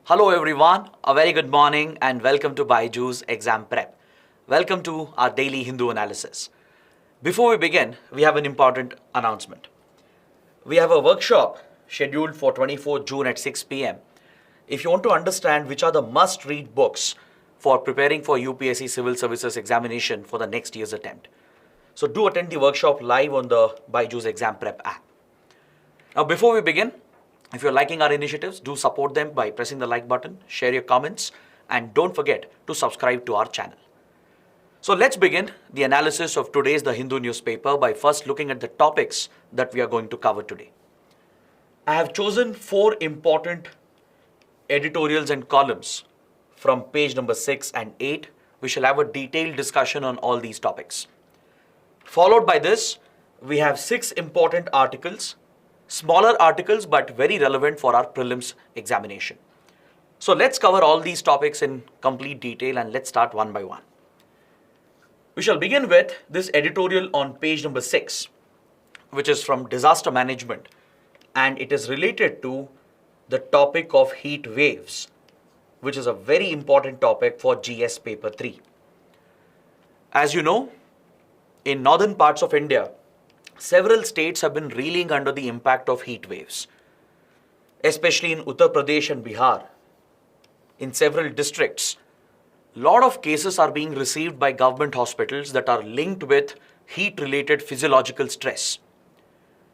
Hello everyone, a very good morning and welcome to BYJU'S Exam Prep. Welcome to our daily Hindu analysis. Before we begin, we have an important announcement. We have a workshop scheduled for 24th June at 6 p.m. If you want to understand which are the must-read books for preparing for UPSC Civil Services Examination for the next year's attempt. So do attend the workshop live on the BYJU'S Exam Prep app. Now before we begin, if you're liking our initiatives, do support them by pressing the like button, share your comments, and don't forget to subscribe to our channel. So let's begin the analysis of today's The Hindu Newspaper by first looking at the topics that we are going to cover today. I have chosen 4 important editorials and columns from page number 6 and 8. We shall have a detailed discussion on all these topics. Followed by this, we have 6 important articles, smaller articles but very relevant for our prelims examination. So let's cover all these topics in complete detail and let's start one by one. We shall begin with this editorial on page number 6, which is from disaster management, and it is related to the topic of heat waves, which is a very important topic for GS paper 3. As you know, in northern parts of India, several states have been reeling under the impact of heat waves, especially in Uttar Pradesh and Bihar. In several districts, a lot of cases are being received by government hospitals that are linked with heat-related physiological stress.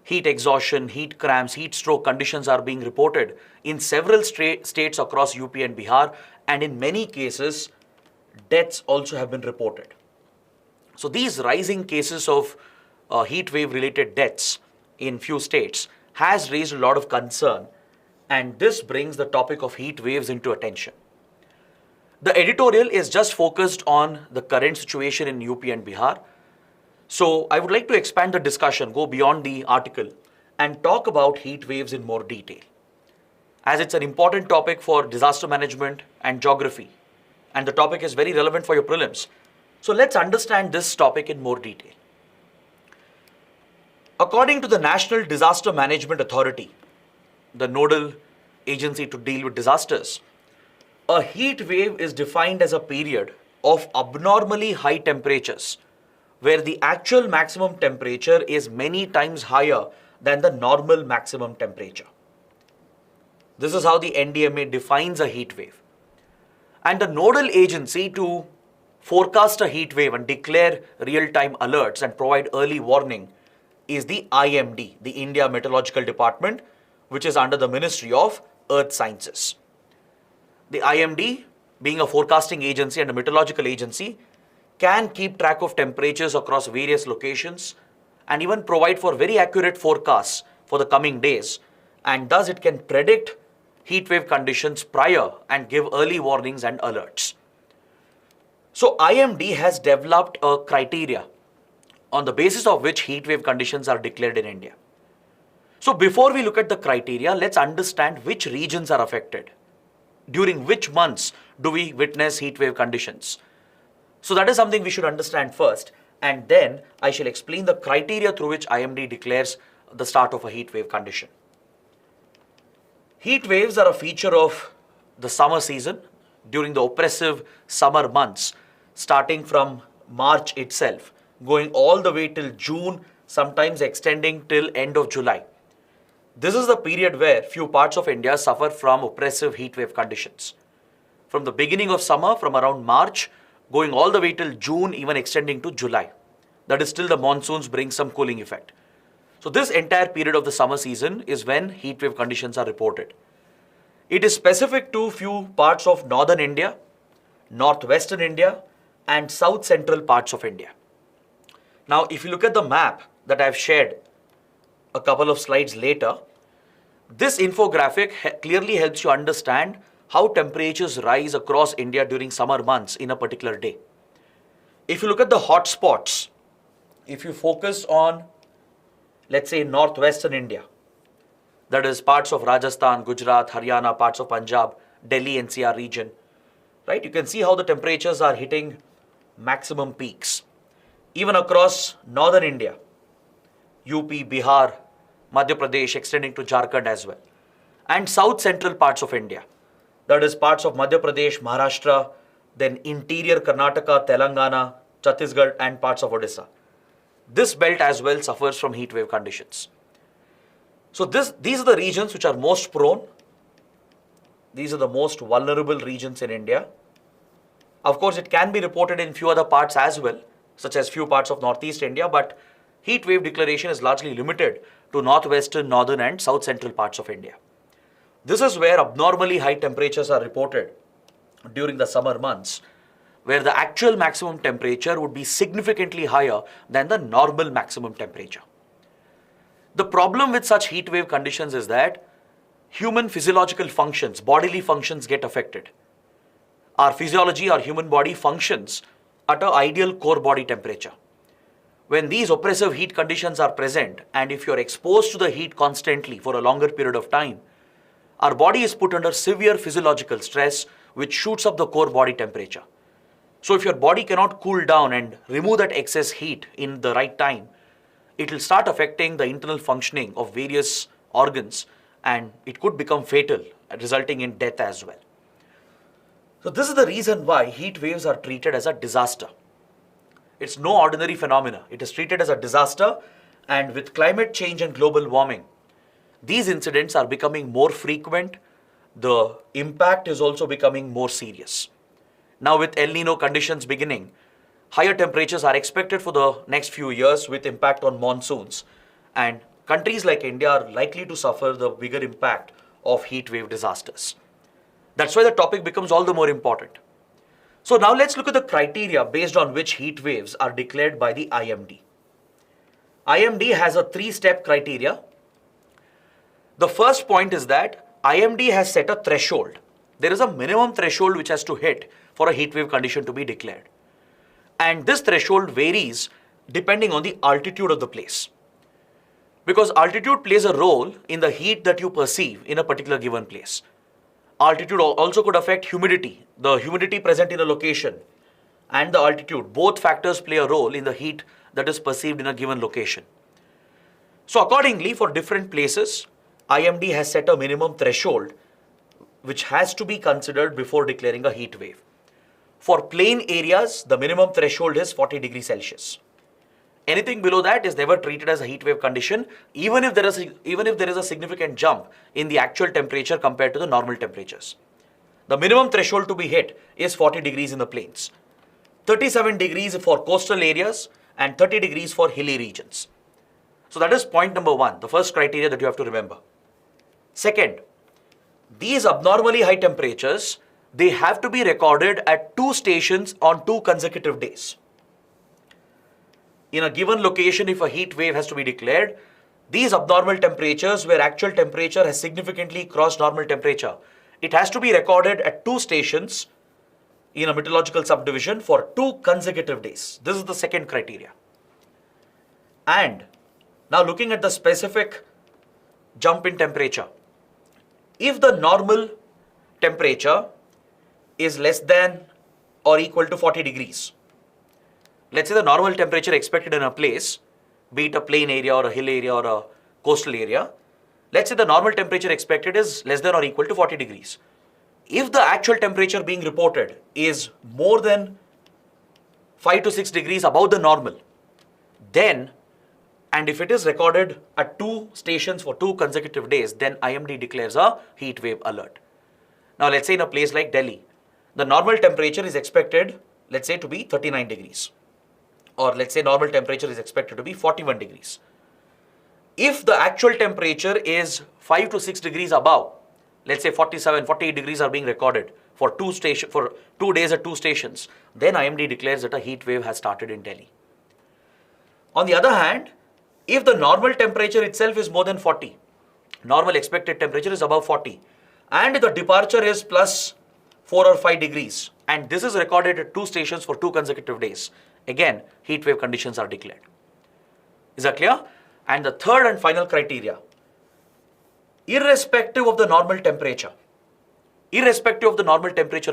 Heat exhaustion, heat cramps, heat stroke conditions are being reported in several states across UP and Bihar, and in many cases, deaths also have been reported. So these rising cases of heat wave related deaths in few states has raised a lot of concern, and this brings the topic of heat waves into attention. The editorial is just focused on the current situation in UP and Bihar. So I would like to expand the discussion, go beyond the article and talk about heat waves in more detail, as it's an important topic for disaster management and geography, and the topic is very relevant for your prelims. So let's understand this topic in more detail. According to the National Disaster Management Authority, the nodal agency to deal with disasters, a heat wave is defined as a period of abnormally high temperatures where the actual maximum temperature is many times higher than the normal maximum temperature. This is how the NDMA defines a heat wave. And the nodal agency to forecast a heat wave and declare real-time alerts and provide early warning is the IMD, the India Meteorological Department, which is under the Ministry of Earth Sciences. The IMD, being a forecasting agency and a meteorological agency, can keep track of temperatures across various locations and even provide for very accurate forecasts for the coming days, and thus it can predict heat wave conditions prior and give early warnings and alerts. So IMD has developed a criteria on the basis of which heat wave conditions are declared in India. So before we look at the criteria, let's understand which regions are affected. During which months do we witness heat wave conditions? So that is something we should understand first, and then I shall explain the criteria through which IMD declares the start of a heat wave condition. Heat waves are a feature of the summer season during the oppressive summer months, starting from March itself, going all the way till June, sometimes extending till end of July. This is the period where few parts of India suffer from oppressive heat wave conditions. From the beginning of summer, from around March, going all the way till June, even extending to July. That is till the monsoons bring some cooling effect. So this entire period of the summer season is when heat wave conditions are reported. It is specific to few parts of northern India, northwestern India, and south central parts of India. Now, if you look at the map that I've shared a couple of slides later, this infographic clearly helps you understand how temperatures rise across India during summer months in a particular day. If you look at the hot spots, if you focus on, let's say, northwestern India, that is parts of Rajasthan, Gujarat, Haryana, parts of Punjab, Delhi NCR region, right? You can see how the temperatures are hitting maximum peaks. Even across northern India, UP, Bihar, Madhya Pradesh, extending to Jharkhand as well, and south central parts of India, that is parts of Madhya Pradesh, Maharashtra, then interior Karnataka, Telangana, Chhattisgarh, and parts of Odisha. This belt as well suffers from heat wave conditions. So these are the regions which are most prone. These are the most vulnerable regions in India. Of course, it can be reported in few other parts as well, such as few parts of northeast India, but heat wave declaration is largely limited to northwestern, northern, and south central parts of India. This is where abnormally high temperatures are reported during the summer months, where the actual maximum temperature would be significantly higher than the normal maximum temperature. The problem with such heat wave conditions is that human physiological functions, bodily functions get affected. Our physiology, our human body functions at an ideal core body temperature. When these oppressive heat conditions are present, and if you're exposed to the heat constantly for a longer period of time, our body is put under severe physiological stress, which shoots up the core body temperature. So if your body cannot cool down and remove that excess heat in the right time, it will start affecting the internal functioning of various organs, and it could become fatal, resulting in death as well. So this is the reason why heat waves are treated as a disaster. It's no ordinary phenomena. It is treated as a disaster, and with climate change and global warming, these incidents are becoming more frequent. The impact is also becoming more serious. Now with El Nino conditions beginning, higher temperatures are expected for the next few years with impact on monsoons, and countries like India are likely to suffer the bigger impact of heat wave disasters. That's why the topic becomes all the more important. So now let's look at the criteria based on which heat waves are declared by the IMD. IMD has a 3-step criteria. The first point is that IMD has set a threshold. There is a minimum threshold which has to hit for a heat wave condition to be declared. And this threshold varies depending on the altitude of the place. Because altitude plays a role in the heat that you perceive in a particular given place. Altitude also could affect humidity, the humidity present in a location, and the altitude. Both factors play a role in the heat that is perceived in a given location. So accordingly, for different places, IMD has set a minimum threshold which has to be considered before declaring a heat wave. For plain areas, the minimum threshold is 40 degrees Celsius. Anything below that is never treated as a heat wave condition, even if there is a significant jump in the actual temperature compared to the normal temperatures. The minimum threshold to be hit is 40 degrees in the plains, 37 degrees for coastal areas, and 30 degrees for hilly regions. So that is point number 1, the first criteria that you have to remember. Second, these abnormally high temperatures, they have to be recorded at 2 stations on 2 consecutive days. In a given location, if a heat wave has to be declared, these abnormal temperatures where actual temperature has significantly crossed normal temperature, it has to be recorded at 2 stations in a meteorological subdivision for 2 consecutive days. This is the second criteria. And now looking at the specific jump in temperature, if the normal temperature is less than or equal to 40 degrees, let's say the normal temperature expected in a place, be it a plain area or a hill area or a coastal area, let's say the normal temperature expected is less than or equal to 40 degrees. If the actual temperature being reported is more than 5 to 6 degrees above the normal, then, and if it is recorded at 2 stations for 2 consecutive days, then IMD declares a heat wave alert. Now let's say in a place like Delhi, the normal temperature is expected, let's say, to be 39 degrees. Or let's say normal temperature is expected to be 41 degrees. If the actual temperature is 5 to 6 degrees above, let's say 47, 48 degrees are being recorded for 2 days at 2 stations, then IMD declares that a heat wave has started in Delhi. On the other hand, if the normal temperature itself is more than 40, normal expected temperature is above 40, and the departure is plus 4 or 5 degrees, and this is recorded at 2 stations for 2 consecutive days, again, heat wave conditions are declared. Is that clear? And the third and final criteria, irrespective of the normal temperature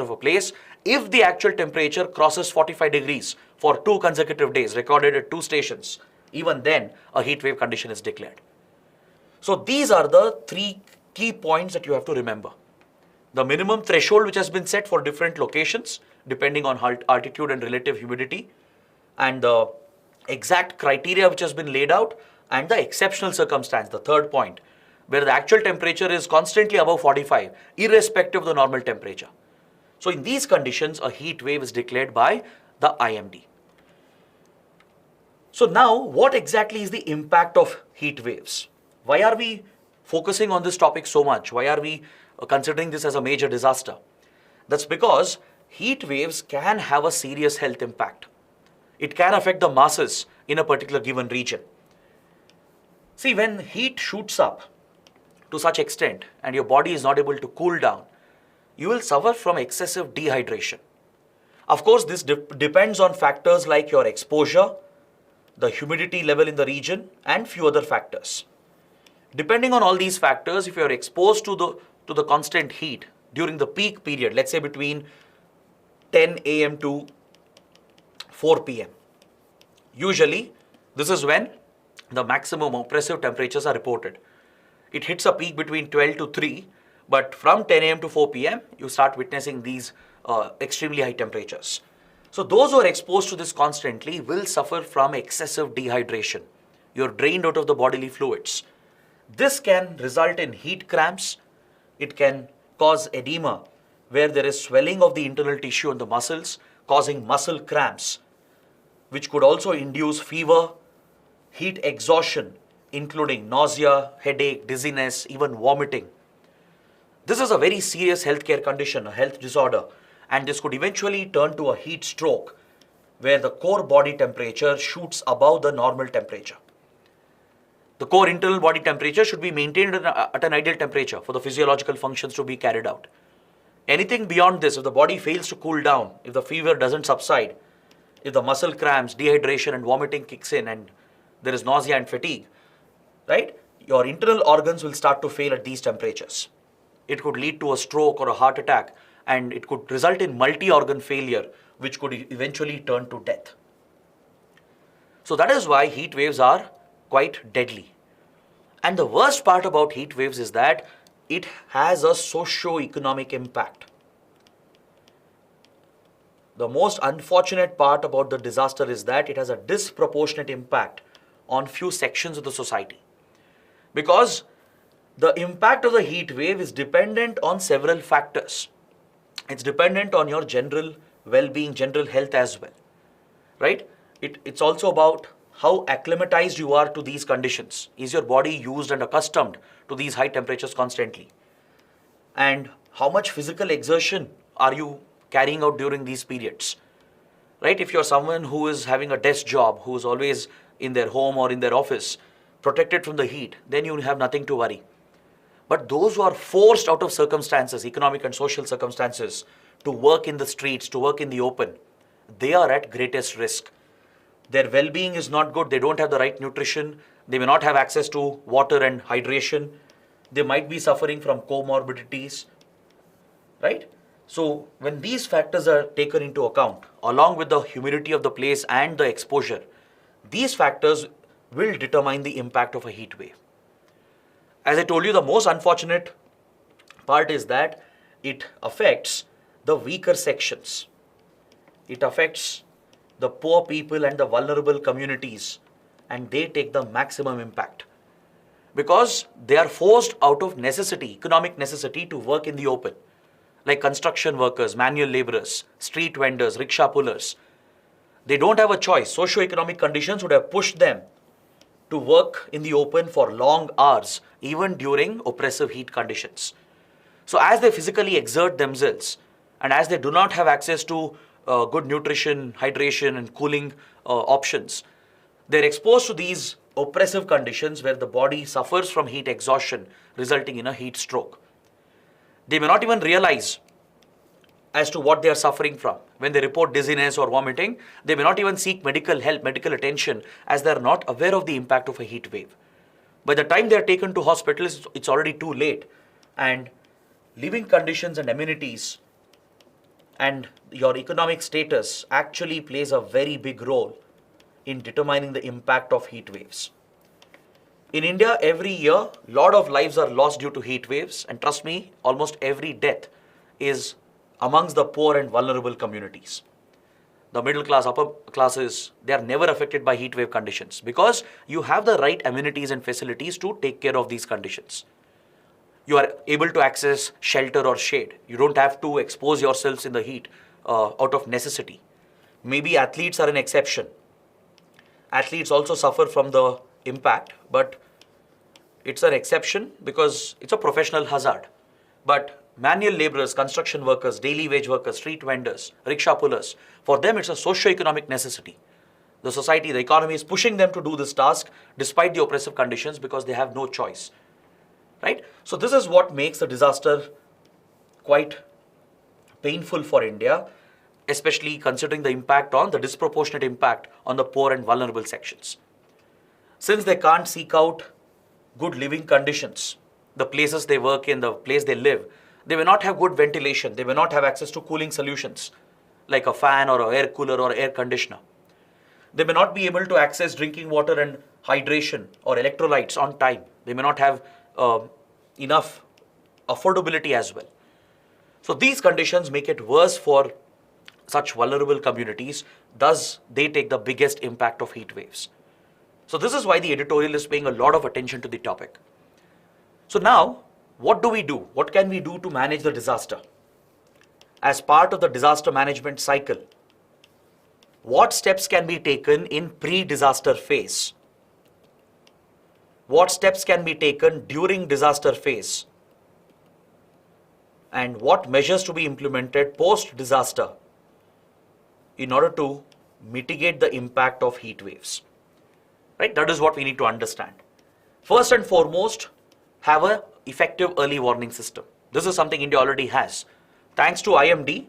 of a place, if the actual temperature crosses 45 degrees for 2 consecutive days recorded at 2 stations, even then a heat wave condition is declared. So these are the 3 key points that you have to remember. The minimum threshold which has been set for different locations depending on altitude and relative humidity, and the exact criteria which has been laid out, and the exceptional circumstance, the third point, where the actual temperature is constantly above 45 irrespective of the normal temperature. So in these conditions, a heat wave is declared by the IMD. So now, what exactly is the impact of heat waves? Why are we focusing on this topic so much? Why are we considering this as a major disaster? That's because heat waves can have a serious health impact. It can affect the masses in a particular given region. See, when heat shoots up to such extent and your body is not able to cool down, you will suffer from excessive dehydration. Of course, this depends on factors like your exposure, the humidity level in the region, and few other factors. Depending on all these factors, if you are exposed to the constant heat during the peak period, let's say between 10 a.m. to 4 p.m., usually this is when the maximum oppressive temperatures are reported. It hits a peak between 12 to 3, but from 10 a.m. to 4 p.m., you start witnessing these extremely high temperatures. So those who are exposed to this constantly will suffer from excessive dehydration. You're drained out of the bodily fluids. This can result in heat cramps. It can cause edema, where there is swelling of the internal tissue and the muscles, causing muscle cramps, which could also induce fever, heat exhaustion, including nausea, headache, dizziness, even vomiting. This is a very serious healthcare condition, a health disorder, and this could eventually turn to a heat stroke, where the core body temperature shoots above the normal temperature. The core internal body temperature should be maintained at an ideal temperature for the physiological functions to be carried out. Anything beyond this, if the body fails to cool down, if the fever doesn't subside, if the muscle cramps, dehydration and vomiting kicks in, and there is nausea and fatigue, right? Your internal organs will start to fail at these temperatures. It could lead to a stroke or a heart attack, and it could result in multi-organ failure, which could eventually turn to death. So that is why heat waves are quite deadly. And the worst part about heat waves is that it has a socio-economic impact. The most unfortunate part about the disaster is that it has a disproportionate impact on few sections of the society. Because the impact of the heat wave is dependent on several factors. It's dependent on your general well-being, general health as well, right? It's also about how acclimatized you are to these conditions. Is your body used and accustomed to these high temperatures constantly? And how much physical exertion are you carrying out during these periods, right? If you're someone who is having a desk job, who is always in their home or in their office, protected from the heat, then you have nothing to worry. But those who are forced out of circumstances, economic and social circumstances, to work in the streets, to work in the open, they are at greatest risk. Their well-being is not good. They don't have the right nutrition. They may not have access to water and hydration. They might be suffering from comorbidities, right? So when these factors are taken into account, along with the humidity of the place and the exposure, these factors will determine the impact of a heat wave. As I told you, the most unfortunate part is that it affects the weaker sections. It affects the poor people and the vulnerable communities, and they take the maximum impact because they are forced out of necessity, economic necessity, to work in the open, like construction workers, manual laborers, street vendors, rickshaw pullers. They don't have a choice. Socio-economic conditions would have pushed them to work in the open for long hours, even during oppressive heat conditions. So as they physically exert themselves, and as they do not have access to good nutrition, hydration and cooling options, they're exposed to these oppressive conditions where the body suffers from heat exhaustion, resulting in a heat stroke. They may not even realize as to what they are suffering from. When they report dizziness or vomiting, they may not even seek medical help, medical attention, as they are not aware of the impact of a heat wave. By the time they are taken to hospitals, it's already too late, and living conditions and amenities and your economic status actually plays a very big role in determining the impact of heat waves. In India, every year, a lot of lives are lost due to heat waves, and trust me, almost every death is amongst the poor and vulnerable communities. The middle class, upper classes, they are never affected by heat wave conditions because you have the right amenities and facilities to take care of these conditions. You are able to access shelter or shade. You don't have to expose yourselves in the heat out of necessity. Maybe athletes are an exception. Athletes also suffer from the impact, but it's an exception because it's a professional hazard. But manual laborers, construction workers, daily wage workers, street vendors, rickshaw pullers, for them it's a socio-economic necessity. The society, the economy is pushing them to do this task despite the oppressive conditions because they have no choice. Right? So this is what makes the disaster quite painful for India, especially considering the disproportionate impact on the poor and vulnerable sections. Since they can't seek out good living conditions, the places they work in, the place they live, they may not have good ventilation, they may not have access to cooling solutions like a fan or an air cooler or air conditioner. They may not be able to access drinking water and hydration or electrolytes on time. They may not have enough affordability as well. So these conditions make it worse for such vulnerable communities. Thus, they take the biggest impact of heat waves. So this is why the editorial is paying a lot of attention to the topic. So now, what do we do? What can we do to manage the disaster? As part of the disaster management cycle, what steps can be taken in pre-disaster phase? What steps can be taken during disaster phase? And what measures to be implemented post-disaster in order to mitigate the impact of heat waves? Right? That is what we need to understand. First and foremost, have an effective early warning system. This is something India already has. Thanks to IMD,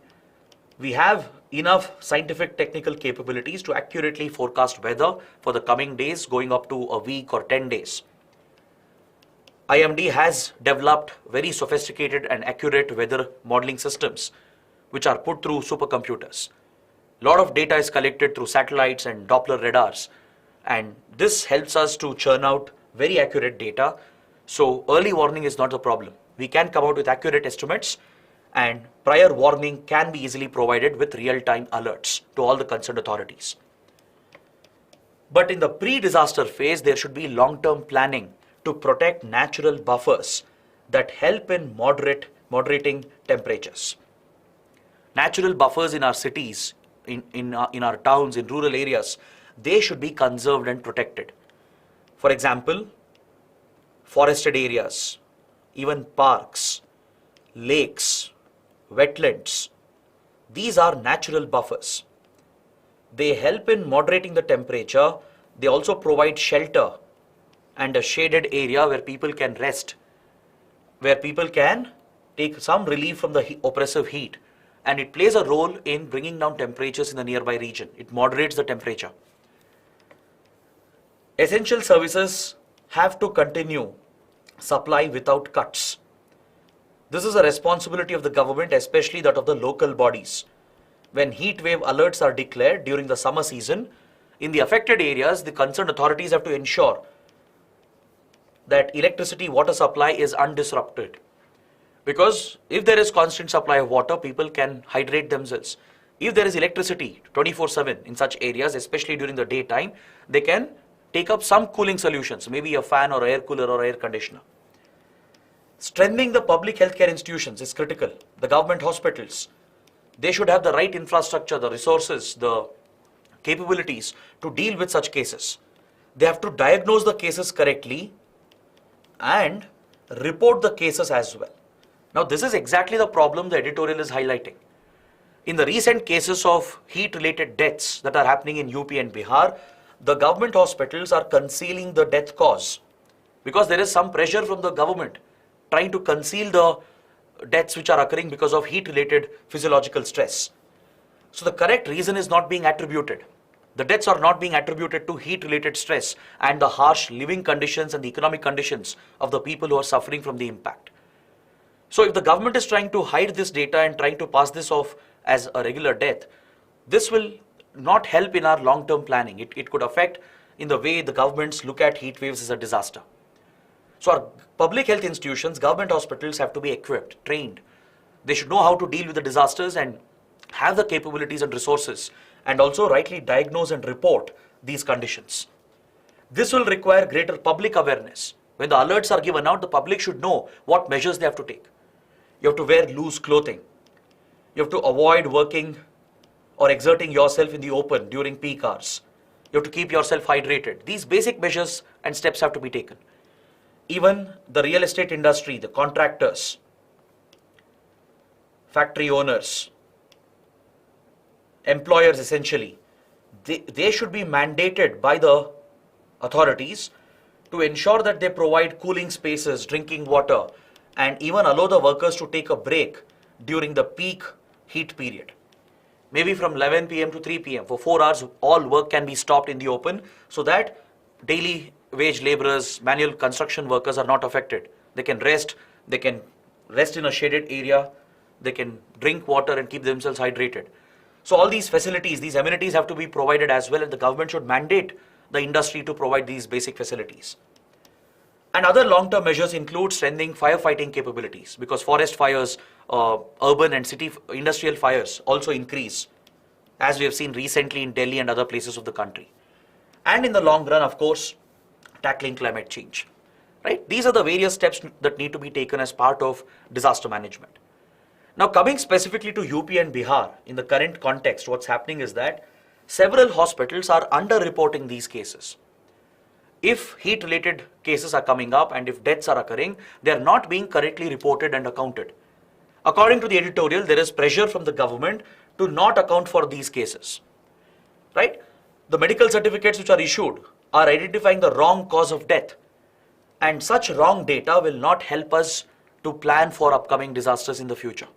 we have enough scientific technical capabilities to accurately forecast weather for the coming days, going up to a week or 10 days. IMD has developed very sophisticated and accurate weather modeling systems, which are put through supercomputers. A lot of data is collected through satellites and Doppler radars, and this helps us to churn out very accurate data. So early warning is not the problem. We can come out with accurate estimates, and prior warning can be easily provided with real-time alerts to all the concerned authorities. But in the pre-disaster phase, there should be long-term planning to protect natural buffers that help in moderating temperatures. Natural buffers in our cities, in our towns, in rural areas, they should be conserved and protected. For example, forested areas, even parks, lakes, wetlands, these are natural buffers. They help in moderating the temperature. They also provide shelter and a shaded area where people can rest, where people can take some relief from the oppressive heat. And it plays a role in bringing down temperatures in the nearby region. It moderates the temperature. Essential services have to continue supply without cuts. This is a responsibility of the government, especially that of the local bodies. When heat wave alerts are declared during the summer season, in the affected areas, the concerned authorities have to ensure that electricity, water supply is undisrupted. Because if there is constant supply of water, people can hydrate themselves. If there is electricity 24/7 in such areas, especially during the daytime, they can take up some cooling solutions, maybe a fan or air cooler or air conditioner. Strengthening the public healthcare institutions is critical. The government hospitals, they should have the right infrastructure, the resources, the capabilities to deal with such cases. They have to diagnose the cases correctly and report the cases as well. Now, this is exactly the problem the editorial is highlighting. In the recent cases of heat-related deaths that are happening in UP and Bihar, the government hospitals are concealing the death cause because there is some pressure from the government trying to conceal the deaths which are occurring because of heat-related physiological stress. So the correct reason is not being attributed. The deaths are not being attributed to heat-related stress and the harsh living conditions and the economic conditions of the people who are suffering from the impact. So if the government is trying to hide this data and trying to pass this off as a regular death, this will not help in our long-term planning. It could affect in the way the governments look at heat waves as a disaster. So our public health institutions, government hospitals have to be equipped, trained They should know how to deal with the disasters and have the capabilities and resources, and also rightly diagnose and report these conditions. This will require greater public awareness. When the alerts are given out, the public should know what measures they have to take. You have to wear loose clothing. You have to avoid working or exerting yourself in the open during peak hours. You have to keep yourself hydrated. These basic measures and steps have to be taken. Even the real estate industry, the contractors, factory owners, employers essentially, they should be mandated by the authorities to ensure that they provide cooling spaces, drinking water, and even allow the workers to take a break during the peak heat period. Maybe from 11 p.m. to 3 p.m. for 4 hours, all work can be stopped in the open so that daily wage laborers, manual construction workers are not affected. They can rest in a shaded area, they can drink water and keep themselves hydrated. So all these facilities, these amenities have to be provided as well, and the government should mandate the industry to provide these basic facilities. And other long-term measures include strengthening firefighting capabilities, because forest fires, urban and city industrial fires also increase, as we have seen recently in Delhi and other places of the country. And in the long run, of course, tackling climate change. Right? These are the various steps that need to be taken as part of disaster management. Now, coming specifically to UP and Bihar, in the current context, what's happening is that several hospitals are under-reporting these cases. If heat-related cases are coming up and if deaths are occurring, they are not being correctly reported and accounted. According to the editorial, there is pressure from the government to not account for these cases. Right? The medical certificates which are issued are identifying the wrong cause of death. And such wrong data will not help us to plan for upcoming disasters in the future.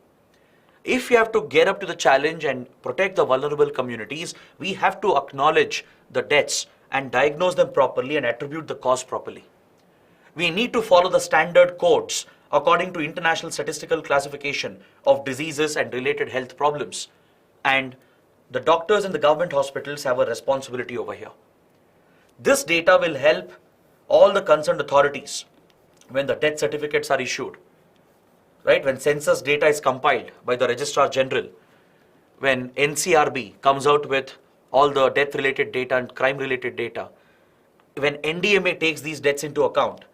If we have to get up to the challenge and protect the vulnerable communities, we have to acknowledge the deaths and diagnose them properly and attribute the cause properly. We need to follow the standard codes according to International Statistical Classification of Diseases and Related Health Problems. And the doctors in the government hospitals have a responsibility over here. This data will help all the concerned authorities when the death certificates are issued. Right, when census data is compiled by the Registrar General, when NCRB comes out with all the death-related data and crime-related data, when NDMA takes these deaths into account,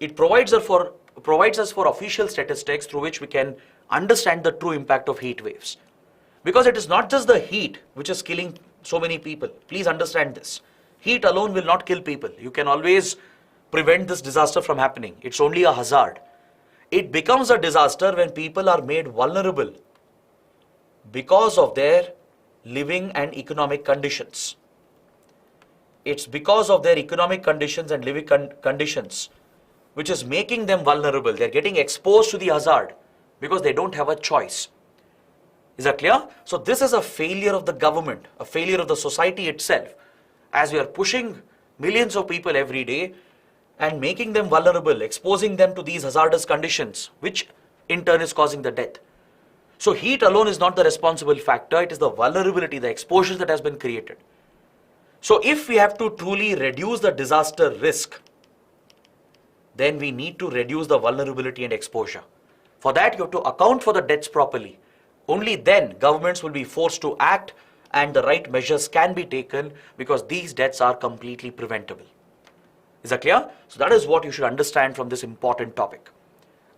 it provides us for official statistics through which we can understand the true impact of heat waves. Because it is not just the heat which is killing so many people. Please understand this. Heat alone will not kill people. You can always prevent this disaster from happening. It's only a hazard. It becomes a disaster when people are made vulnerable because of their living and economic conditions. It's because of their economic conditions and living conditions which is making them vulnerable. They're getting exposed to the hazard because they don't have a choice. Is that clear? So this is a failure of the government, a failure of the society itself, as we are pushing millions of people every day and making them vulnerable, exposing them to these hazardous conditions, which in turn is causing the death. So heat alone is not the responsible factor, it is the vulnerability, the exposure that has been created. So if we have to truly reduce the disaster risk, then we need to reduce the vulnerability and exposure. For that, you have to account for the deaths properly. Only then governments will be forced to act and the right measures can be taken, because these deaths are completely preventable. Is that clear? So that is what you should understand from this important topic.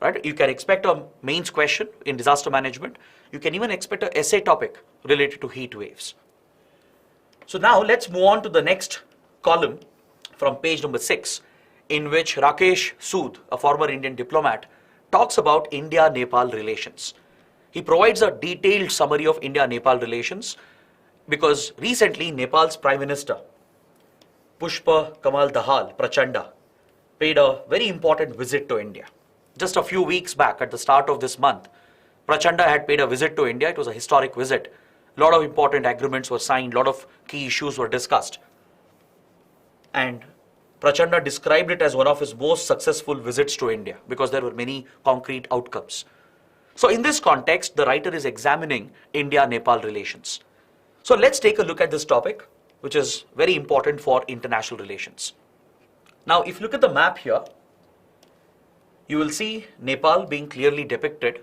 Right? You can expect a mains question in disaster management. You can even expect an essay topic related to heat waves. So now let's move on to the next column from page number 6, in which Rakesh Sood, a former Indian diplomat, talks about India-Nepal relations. He provides a detailed summary of India-Nepal relations because recently Nepal's Prime Minister, Pushpa Kamal Dahal Prachanda, paid a very important visit to India. Just a few weeks back at the start of this month, Prachanda had paid a visit to India. It was a historic visit. A lot of important agreements were signed, a lot of key issues were discussed. And Prachanda described it as one of his most successful visits to India because there were many concrete outcomes. So in this context, the writer is examining India-Nepal relations. So let's take a look at this topic, which is very important for international relations. Now, if you look at the map here, you will see Nepal being clearly depicted.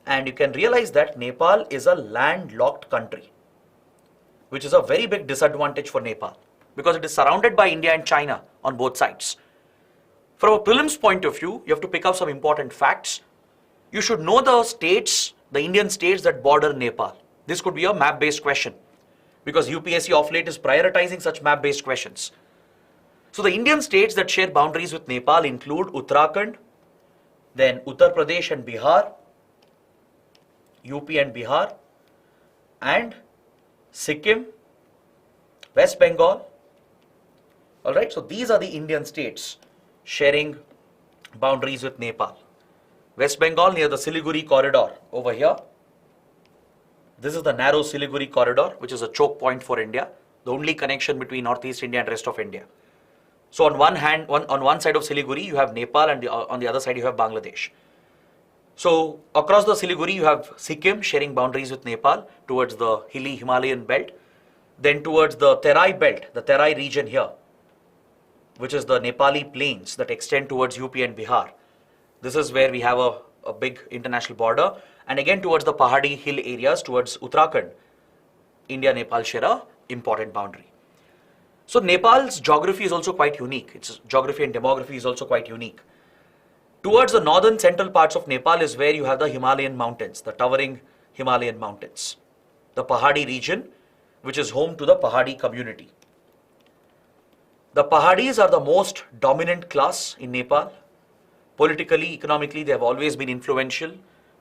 and you can realize that Nepal is a landlocked country, which is a very big disadvantage for Nepal because it is surrounded by India and China on both sides. From a prelims point of view, you have to pick up some important facts. You should know the states, the Indian states that border Nepal. This could be a map-based question because UPSC of late is prioritizing such map-based questions. So the Indian states that share boundaries with Nepal include Uttarakhand, then Uttar Pradesh and Bihar, UP and Bihar, and Sikkim, West Bengal. Alright, so these are the Indian states sharing boundaries with Nepal. West Bengal near the Siliguri corridor over here. This is the narrow Siliguri corridor, which is a choke point for India, the only connection between Northeast India and rest of India. So on one hand, on one side of Siliguri, you have Nepal, and on the other side you have Bangladesh. So across the Siliguri, you have Sikkim sharing boundaries with Nepal towards the hilly Himalayan belt. Then towards the Terai belt, the Terai region here, which is the Nepali plains that extend towards UP and Bihar. This is where we have a big international border. And again towards the Pahadi hill areas towards Uttarakhand, India-Nepal share an important boundary. So Nepal's geography is also quite unique. Its geography and demography is also quite unique. Towards the northern central parts of Nepal is where you have the Himalayan mountains, the towering Himalayan mountains. The Pahadi region, which is home to the Pahadi community. The Pahadis are the most dominant class in Nepal. Politically, economically, they have always been influential.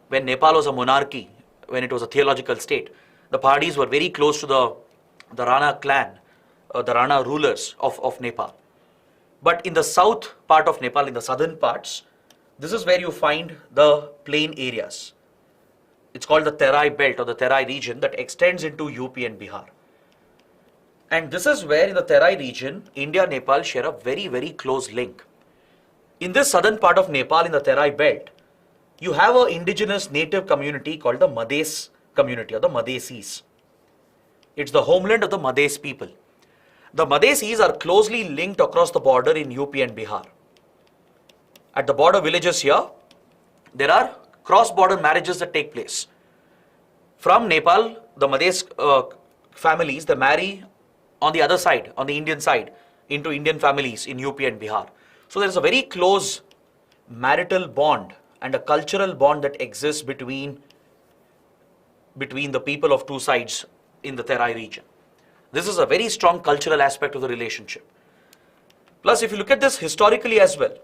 When Nepal was a monarchy, when it was a theological state, the Pahadis were very close to the Rana clan, the Rana rulers of Nepal. But in the south part of Nepal, in the southern parts, this is where you find the plain areas. It's called the Terai belt or the Terai region that extends into UP and Bihar. And this is where in the Terai region, India and Nepal share a very, very close link. In this southern part of Nepal, in the Terai belt, you have an indigenous native community called the Madhes community or the Madhesis. It's the homeland of the Madhes people. The Madhesis are closely linked across the border in UP and Bihar. At the border villages here, there are cross-border marriages that take place. From Nepal, the Madhes families, they marry on the other side, on the Indian side, into Indian families in UP and Bihar. So there is a very close marital bond and a cultural bond that exists between the people of two sides in the Terai region. This is a very strong cultural aspect of the relationship. Plus, if you look at this historically as well,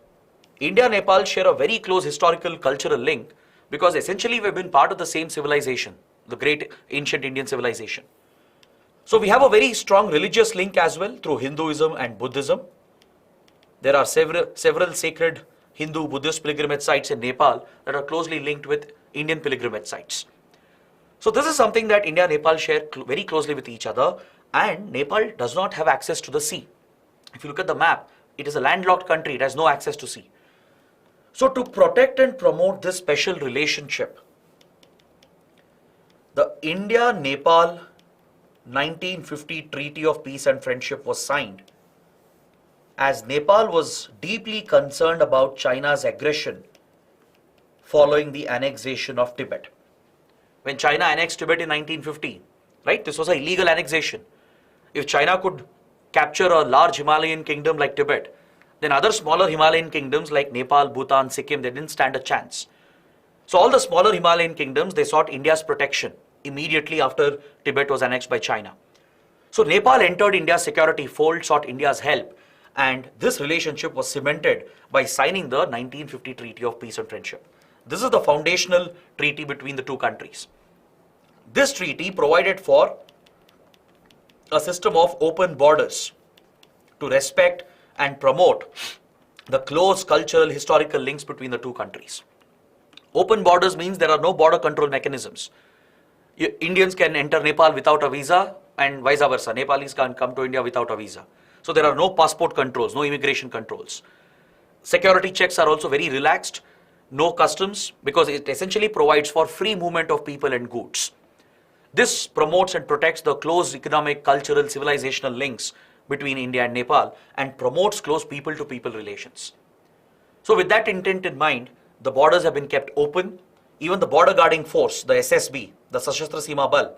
India and Nepal share a very close historical cultural link because essentially we've been part of the same civilization, the great ancient Indian civilization. So we have a very strong religious link as well through Hinduism and Buddhism. There are several sacred Hindu Buddhist pilgrimage sites in Nepal that are closely linked with Indian pilgrimage sites. So this is something that India and Nepal share very closely with each other, and Nepal does not have access to the sea. If you look at the map, it is a landlocked country, it has no access to sea. So to protect and promote this special relationship, the India-Nepal 1950 Treaty of Peace and Friendship was signed as Nepal was deeply concerned about China's aggression following the annexation of Tibet. When China annexed Tibet in 1950, right, this was an illegal annexation. If China could capture a large Himalayan kingdom like Tibet, then other smaller Himalayan kingdoms like Nepal, Bhutan, Sikkim, they didn't stand a chance. So all the smaller Himalayan kingdoms, they sought India's protection immediately after Tibet was annexed by China. So Nepal entered India's security fold, sought India's help, and this relationship was cemented by signing the 1950 Treaty of Peace and Friendship. This is the foundational treaty between the two countries. This treaty provided for a system of open borders to respect and promote the close cultural historical links between the two countries. Open borders means there are no border control mechanisms. Indians can enter Nepal without a visa and vice versa. Nepalis can come to India without a visa. So there are no passport controls, no immigration controls. Security checks are also very relaxed, no customs, because it essentially provides for free movement of people and goods. This promotes and protects the close economic, cultural, civilizational links between India and Nepal and promotes close people-to-people relations. So with that intent in mind, the borders have been kept open Even the border guarding force, the SSB, the Sashastra Seema Bal,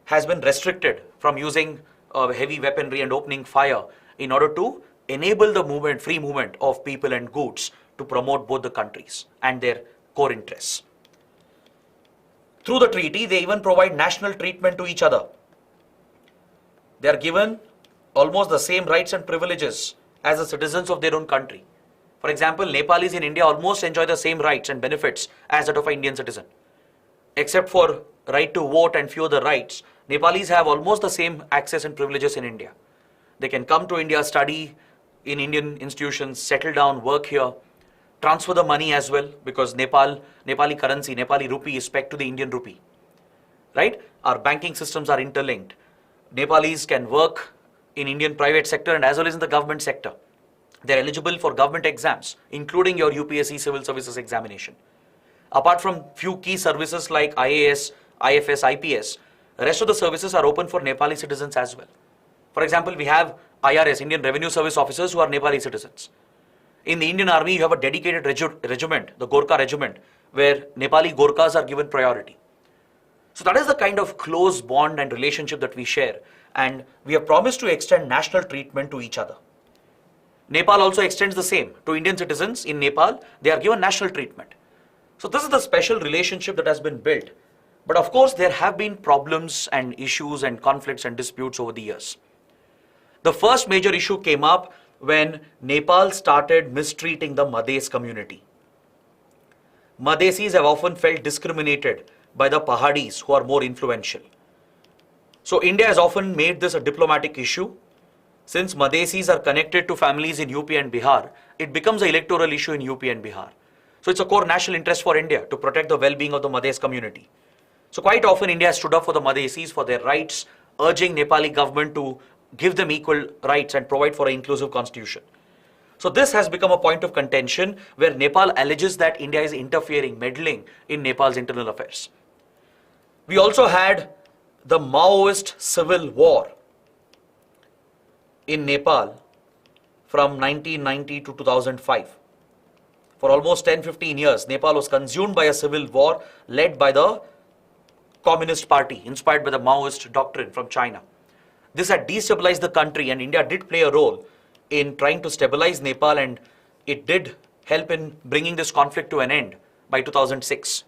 has been restricted from using heavy weaponry and opening fire in order to enable the movement, free movement of people and goods to promote both the countries and their core interests. Through the treaty, they even provide national treatment to each other. They are given almost the same rights and privileges as the citizens of their own country. For example, Nepalis in India almost enjoy the same rights and benefits as that of an Indian citizen. Except for right to vote and few other rights, Nepalis have almost the same access and privileges in India. They can come to India, study in Indian institutions, settle down, work here, transfer the money as well, because Nepali currency, Nepali rupee is pegged to the Indian rupee. Right? Our banking systems are interlinked. Nepalis can work in Indian private sector and as well as in the government sector. They're eligible for government exams, including your UPSC Civil Services Examination. Apart from few key services like IAS, IFS, IPS, the rest of the services are open for Nepali citizens as well. For example, we have IRS, Indian Revenue Service officers who are Nepali citizens. In the Indian Army, you have a dedicated regiment, the Gorkha regiment, where Nepali Gorkhas are given priority. So that is the kind of close bond and relationship that we share, and we have promised to extend national treatment to each other. Nepal also extends the same to Indian citizens in Nepal. They are given national treatment. So this is the special relationship that has been built. But of course, there have been problems and issues and conflicts and disputes over the years. The first major issue came up when Nepal started mistreating the Madhes community. Madhesis have often felt discriminated by the Pahadis, who are more influential. So India has often made this a diplomatic issue. Since Madhesis are connected to families in UP and Bihar, it becomes an electoral issue in UP and Bihar. So it's a core national interest for India to protect the well-being of the Madhes community. So quite often India has stood up for the Madhesis for their rights, urging Nepali government to give them equal rights and provide for an inclusive constitution. So this has become a point of contention where Nepal alleges that India is interfering, meddling in Nepal's internal affairs. We also had the Maoist civil war in Nepal from 1990 to 2005. For almost 10-15 years, Nepal was consumed by a civil war led by the Communist Party, inspired by the Maoist doctrine from China. This had destabilized the country, and India did play a role in trying to stabilize Nepal, and it did help in bringing this conflict to an end by 2006.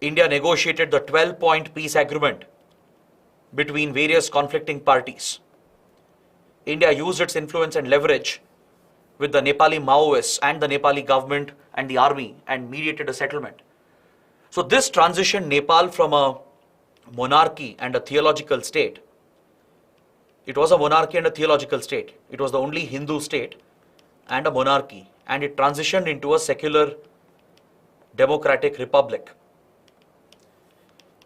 India negotiated the 12-point peace agreement between various conflicting parties. India used its influence and leverage with the Nepali Maoists and the Nepali government and the army and mediated a settlement. So this transitioned Nepal from a monarchy and a theological state. It was a monarchy and a theological state. It was the only Hindu state and a monarchy, and it transitioned into a secular democratic republic.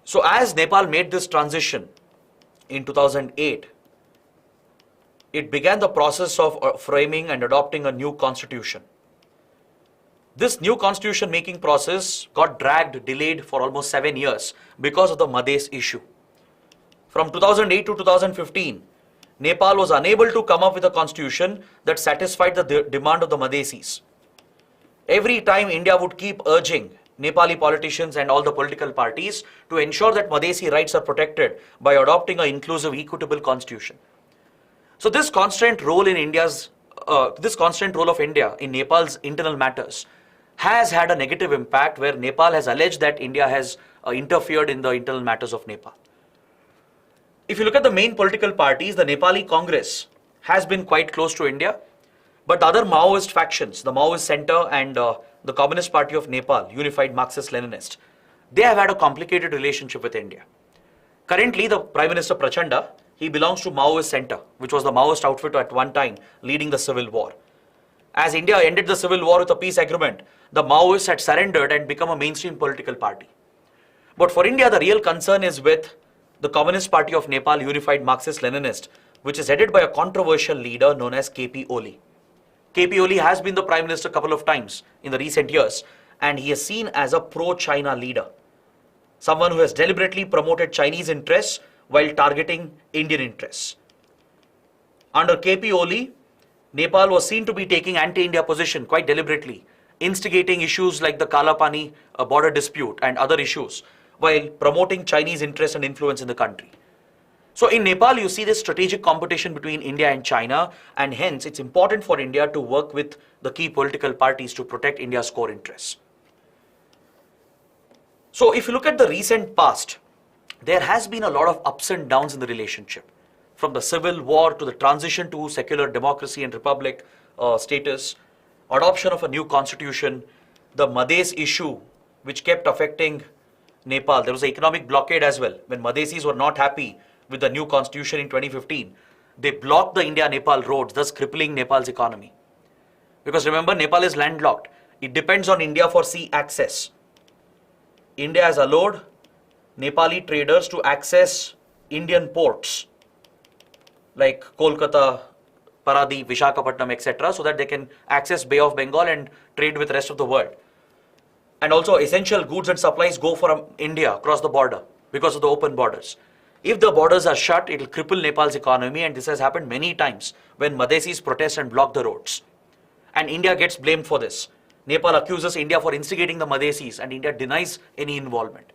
So as Nepal made this transition in 2008, it began the process of framing and adopting a new constitution. This new constitution making process got dragged, delayed for almost 7 years because of the Madhes issue. From 2008 to 2015, Nepal was unable to come up with a constitution that satisfied the demand of the Madhesis. Every time India would keep urging Nepali politicians and all the political parties to ensure that Madhesi rights are protected by adopting an inclusive, equitable constitution. So this constant role in of India in Nepal's internal matters has had a negative impact, where Nepal has alleged that India has interfered in the internal matters of Nepal. If you look at the main political parties, the Nepali Congress has been quite close to India, but the other Maoist factions, the Maoist Center and the Communist Party of Nepal, Unified Marxist-Leninist, they have had a complicated relationship with India. Currently, the Prime Minister Prachanda, he belongs to Maoist Center, which was the Maoist outfit at one time leading the civil war. As India ended the civil war with a peace agreement, the Maoists had surrendered and become a mainstream political party. But for India, the real concern is with the Communist Party of Nepal, Unified Marxist-Leninist, which is headed by a controversial leader known as KP Oli. KP Oli has been the Prime Minister a couple of times in the recent years, and he is seen as a pro-China leader, someone who has deliberately promoted Chinese interests while targeting Indian interests. Under KP Oli, Nepal was seen to be taking anti-India position quite deliberately instigating issues like the Kalapani border dispute and other issues, while promoting Chinese interest and influence in the country. So in Nepal, you see this strategic competition between India and China, and hence it's important for India to work with the key political parties to protect India's core interests. So if you look at the recent past, there has been a lot of ups and downs in the relationship. From the civil war to the transition to secular democracy and republic status, adoption of a new constitution, the Madhes issue, which kept affecting Nepal. There was an economic blockade as well. When Madhesis were not happy with the new constitution in 2015, they blocked the India-Nepal roads, thus crippling Nepal's economy. Because remember, Nepal is landlocked. It depends on India for sea access. India has allowed Nepali traders to access Indian ports like Kolkata, Paradip, Vishakhapatnam, etc., so that they can access Bay of Bengal and trade with the rest of the world. And also essential goods and supplies go from India across the border because of the open borders. If the borders are shut, it will cripple Nepal's economy, and this has happened many times when Madhesis protest and block the roads. And India gets blamed for this. Nepal accuses India for instigating the Madhesis, and India denies any involvement.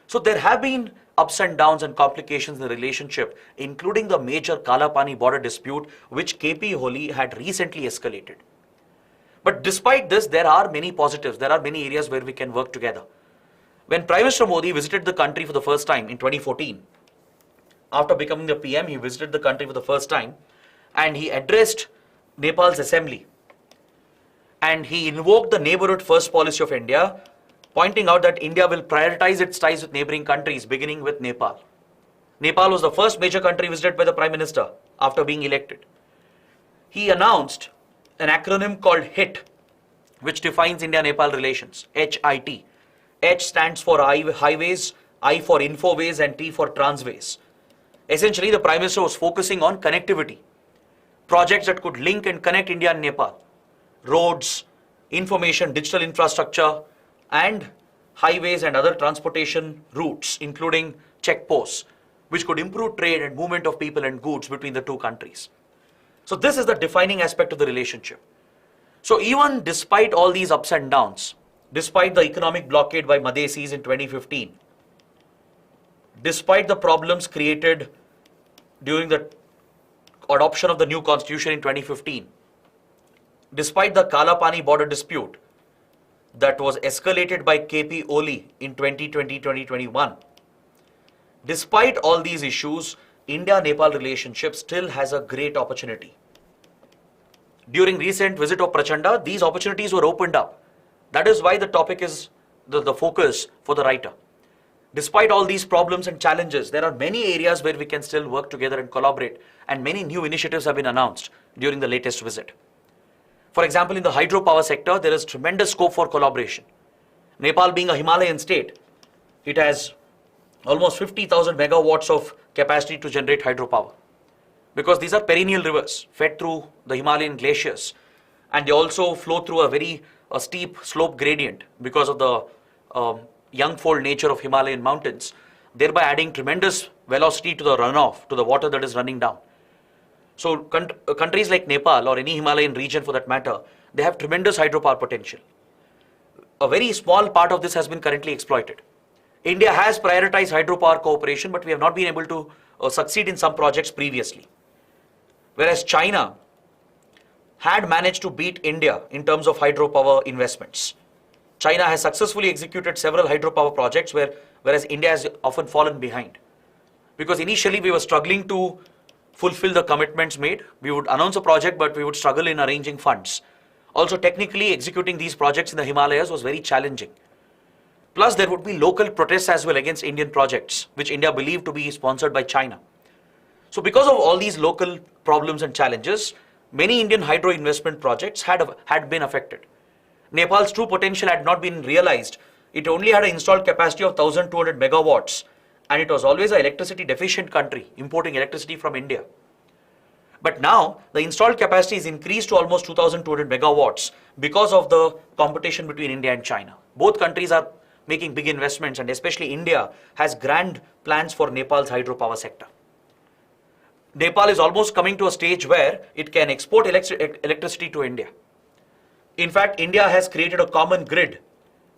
So there have been ups and downs and complications in the relationship, including the major Kalapani border dispute, which KP Holi had recently escalated. But despite this, there are many positives. There are many areas where we can work together. When Prime Minister Modi visited the country for the first time in 2014, after becoming the PM, he visited the country for the first time, and he addressed Nepal's assembly. And he invoked the neighborhood first policy of India, pointing out that India will prioritize its ties with neighboring countries, beginning with Nepal. Nepal was the first major country visited by the Prime Minister after being elected. He announced an acronym called HIT, which defines India-Nepal relations, HIT. H stands for highways, I for infoways, and T for transways. Essentially, the Prime Minister was focusing on connectivity, projects that could link and connect India and Nepal, roads, information, digital infrastructure, and highways and other transportation routes, including checkposts, which could improve trade and movement of people and goods between the two countries. So this is the defining aspect of the relationship. So even despite all these ups and downs, despite the economic blockade by Madhesis in 2015, despite the problems created during the adoption of the new constitution in 2015, despite the Kalapani border dispute that was escalated by KP Oli in 2020-2021, despite all these issues, India-Nepal relationship still has a great opportunity. During recent visit of Prachanda, these opportunities were opened up. That is why the topic is the focus for the writer. Despite all these problems and challenges, there are many areas where we can still work together and collaborate, and many new initiatives have been announced during the latest visit. For example, in the hydropower sector, there is tremendous scope for collaboration. Nepal being a Himalayan state, it has almost 50,000 megawatts of capacity to generate hydropower, because these are perennial rivers fed through the Himalayan glaciers, and they also flow through a very steep slope gradient because of the young-fold nature of Himalayan mountains, thereby adding tremendous velocity to the runoff, to the water that is running down. So countries like Nepal, or any Himalayan region for that matter, they have tremendous hydropower potential. A very small part of this has been currently exploited. India has prioritized hydropower cooperation, but we have not been able to succeed in some projects previously. Whereas China had managed to beat India in terms of hydropower investments. China has successfully executed several hydropower projects, whereas India has often fallen behind. Because initially we were struggling to fulfill the commitments made. We would announce a project, but we would struggle in arranging funds. Also, technically executing these projects in the Himalayas was very challenging. Plus, there would be local protests as well against Indian projects, which India believed to be sponsored by China. So because of all these local problems and challenges, many Indian hydro investment projects had been affected. Nepal's true potential had not been realized. It only had an installed capacity of 1,200 megawatts, and it was always an electricity deficient country, importing electricity from India. But now, the installed capacity is increased to almost 2,200 megawatts because of the competition between India and China. Both countries are making big investments, and especially India has grand plans for Nepal's hydropower sector. Nepal is almost coming to a stage where it can export electricity to India. In fact, India has created a common grid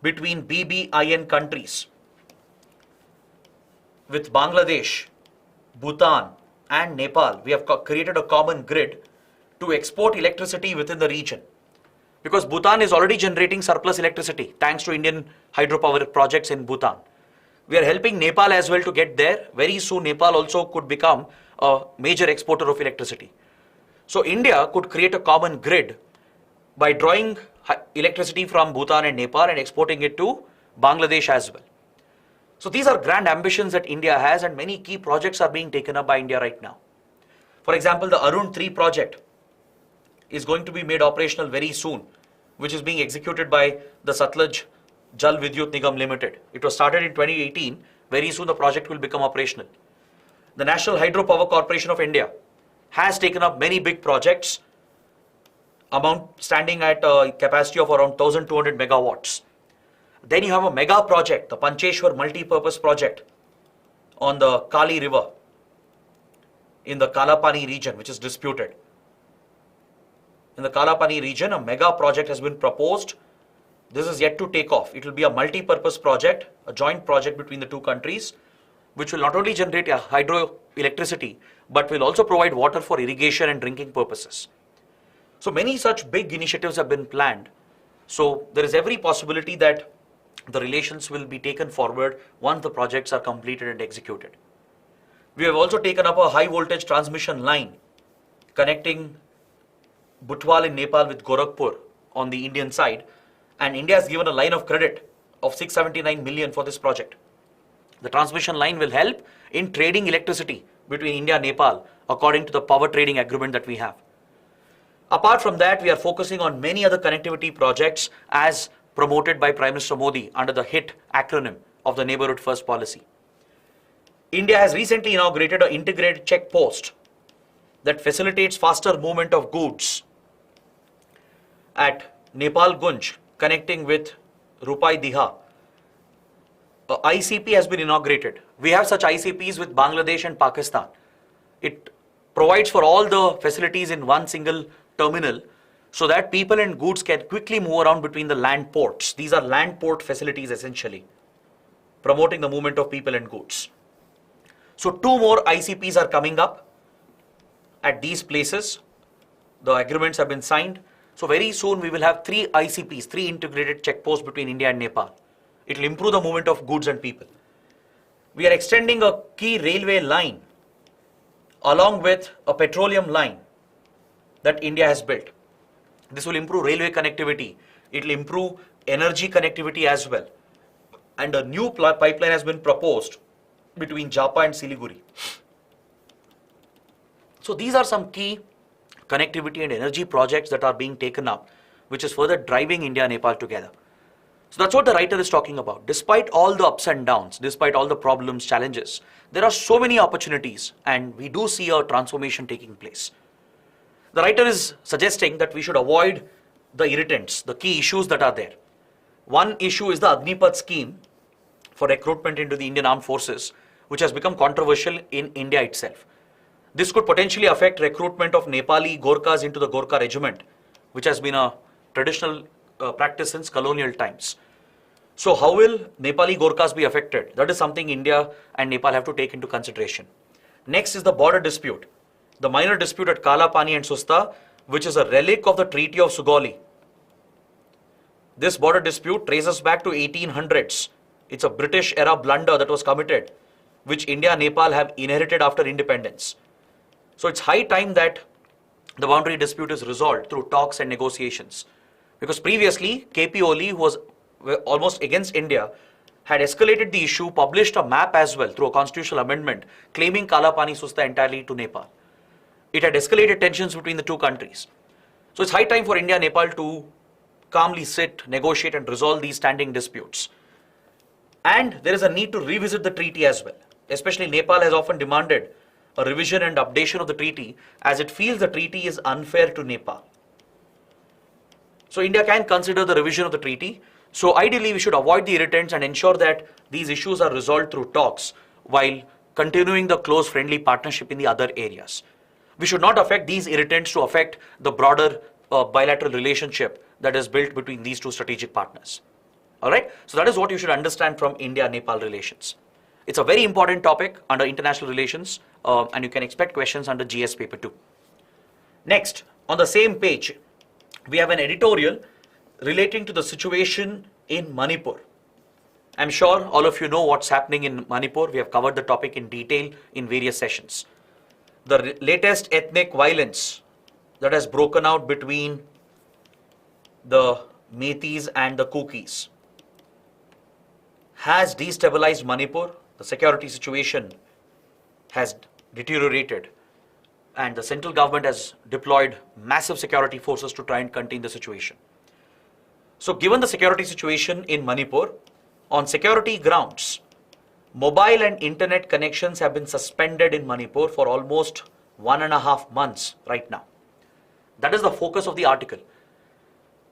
between BBIN countries with Bangladesh, Bhutan, and Nepal. We have created a common grid to export electricity within the region. Because Bhutan is already generating surplus electricity thanks to Indian hydropower projects in Bhutan. We are helping Nepal as well to get there. Very soon, Nepal also could become a major exporter of electricity. So India could create a common grid by drawing electricity from Bhutan and Nepal and exporting it to Bangladesh as well. So these are grand ambitions that India has, and many key projects are being taken up by India right now. For example, the Arun 3 project is going to be made operational very soon, which is being executed by the Satluj Jal Vidyut Nigam Limited. It was started in 2018. Very soon the project will become operational. The National Hydropower Corporation of India has taken up many big projects, standing at a capacity of around 1,200 megawatts. Then you have a mega project, the Pancheshwar multi-purpose project on the Kali River in the Kalapani region, which is disputed. In the Kalapani region, a mega project has been proposed. This is yet to take off. It will be a multi-purpose project, a joint project between the two countries, which will not only generate hydroelectricity, but will also provide water for irrigation and drinking purposes. So many such big initiatives have been planned. So there is every possibility that the relations will be taken forward once the projects are completed and executed. We have also taken up a high voltage transmission line connecting Butwal in Nepal with Gorakhpur on the Indian side, and India has given a line of credit of 679 million for this project. The transmission line will help in trading electricity between India and Nepal according to the power trading agreement that we have. Apart from that, we are focusing on many other connectivity projects as promoted by Prime Minister Modi under the HIT acronym of the Neighbourhood First policy. India has recently inaugurated an integrated check post that facilitates faster movement of goods at Nepal Gunj, connecting with Rupai Diha. A ICP has been inaugurated. We have such ICPs with Bangladesh and Pakistan. It provides for all the facilities in one single terminal so that people and goods can quickly move around between the land ports. These are land port facilities essentially, promoting the movement of people and goods. So 2 more ICPs are coming up at these places. The agreements have been signed. So very soon we will have 3 ICPs, 3 integrated checkposts between India and Nepal. It will improve the movement of goods and people. We are extending a key railway line along with a petroleum line that India has built. This will improve railway connectivity. It will improve energy connectivity as well. And a new pipeline has been proposed between Japa and Siliguri. So these are some key connectivity and energy projects that are being taken up, which is further driving India and Nepal together. So that's what the writer is talking about. Despite all the ups and downs, despite all the problems, challenges, there are so many opportunities, and we do see a transformation taking place. The writer is suggesting that we should avoid the irritants, the key issues that are there. One issue is the Agnipath scheme for recruitment into the Indian Armed Forces, which has become controversial in India itself. This could potentially affect recruitment of Nepali Gorkhas into the Gorkha regiment, which has been a traditional practice since colonial times. So how will Nepali Gorkhas be affected? That is something India and Nepal have to take into consideration. Next is the border dispute. The minor dispute at Kalapani and Susta, which is a relic of the Treaty of Sugauli. This border dispute traces back to 1800s. It's a British era blunder that was committed, which India and Nepal have inherited after independence. So it's high time that the boundary dispute is resolved through talks and negotiations. Because previously, KP Oli, who was almost against India, had escalated the issue, published a map as well through a constitutional amendment, claiming Kalapani Susta entirely to Nepal. It had escalated tensions between the two countries. So it's high time for India and Nepal to calmly sit, negotiate and resolve these standing disputes. And there is a need to revisit the treaty as well. Especially Nepal has often demanded a revision and updation of the treaty as it feels the treaty is unfair to Nepal. So India can consider the revision of the treaty. So ideally we should avoid the irritants and ensure that these issues are resolved through talks while continuing the close friendly partnership in the other areas. We should not affect these irritants to affect the broader bilateral relationship that is built between these two strategic partners. All right, so that is what you should understand from India-Nepal relations. It's a very important topic under international relations, and you can expect questions under GS paper 2. Next, on the same page, we have an editorial relating to the situation in Manipur. I'm sure all of you know what's happening in Manipur. We have covered the topic in detail in various sessions. The latest ethnic violence that has broken out between the Meiteis and the Kukis has destabilized Manipur. The security situation has deteriorated, and the central government has deployed massive security forces to try and contain the situation. So given the security situation in Manipur, on security grounds, mobile and internet connections have been suspended in Manipur for almost 1.5 months right now. That is the focus of the article.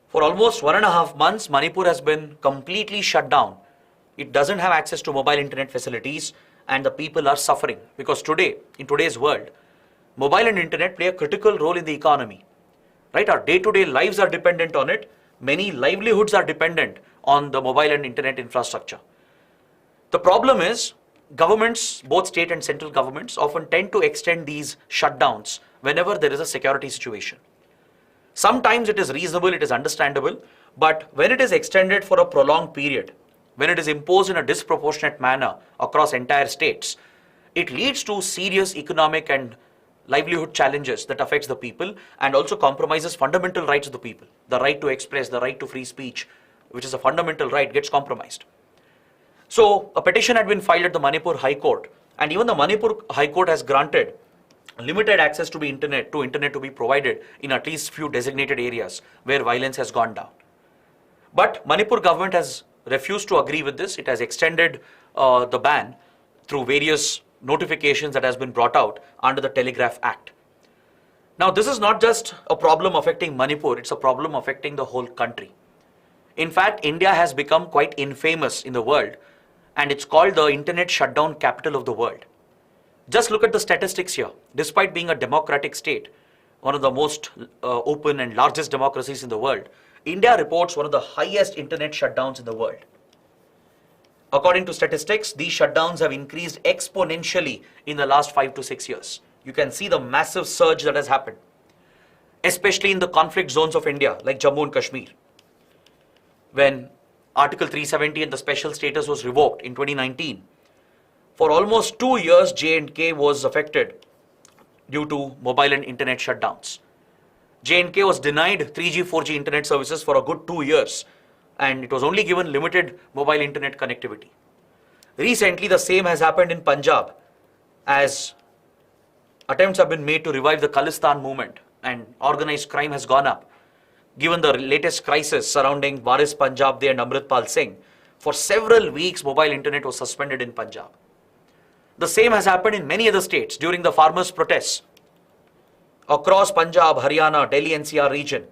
For almost 1.5 months, Manipur has been completely shut down. It doesn't have access to mobile internet facilities, and the people are suffering because today, in today's world, mobile and internet play a critical role in the economy. Right? Our day-to-day lives are dependent on it. Many livelihoods are dependent on the mobile and internet infrastructure. The problem is, governments, both state and central governments, often tend to extend these shutdowns whenever there is a security situation. Sometimes it is reasonable, it is understandable, but when it is extended for a prolonged period, when it is imposed in a disproportionate manner across entire states, it leads to serious economic and livelihood challenges that affects the people and also compromises fundamental rights of the people. The right to express, the right to free speech, which is a fundamental right, gets compromised. So a petition had been filed at the Manipur High Court, and even the Manipur High Court has granted limited access to internet to be provided in at least few designated areas where violence has gone down. But Manipur government has refused to agree with this. It has extended the ban through various notifications that has been brought out under the Telegraph Act. Now, this is not just a problem affecting Manipur, it's a problem affecting the whole country. In fact, India has become quite infamous in the world, and it's called the internet shutdown capital of the world. Just look at the statistics here. Despite being a democratic state, one of the most open and largest democracies in the world, India reports one of the highest internet shutdowns in the world. According to statistics, these shutdowns have increased exponentially in the last 5 to 6 years. You can see the massive surge that has happened, especially in the conflict zones of India, like Jammu and Kashmir. When Article 370 and the special status was revoked in 2019, for almost 2 years, J&K was affected due to mobile and internet shutdowns. J&K was denied 3G, 4G internet services for a good 2 years, and it was only given limited mobile internet connectivity. Recently, the same has happened in Punjab, as attempts have been made to revive the Khalistan movement, and organized crime has gone up. Given the latest crisis surrounding Waris Punjab and Amritpal Singh, for several weeks, mobile internet was suspended in Punjab. The same has happened in many other states during the farmers' protests. Across Punjab, Haryana, Delhi NCR region,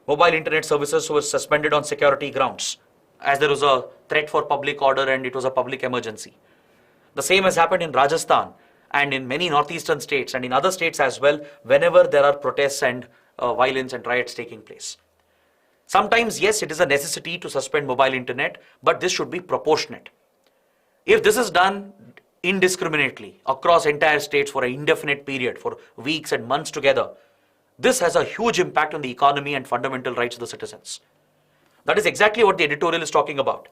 mobile internet services were suspended on security grounds as there was a threat for public order and it was a public emergency. The same has happened in Rajasthan and in many northeastern states and in other states as well whenever there are protests and violence and riots taking place. Sometimes, yes, it is a necessity to suspend mobile internet, but this should be proportionate. If this is done indiscriminately across entire states for an indefinite period, for weeks and months together, this has a huge impact on the economy and fundamental rights of the citizens. That is exactly what the editorial is talking about.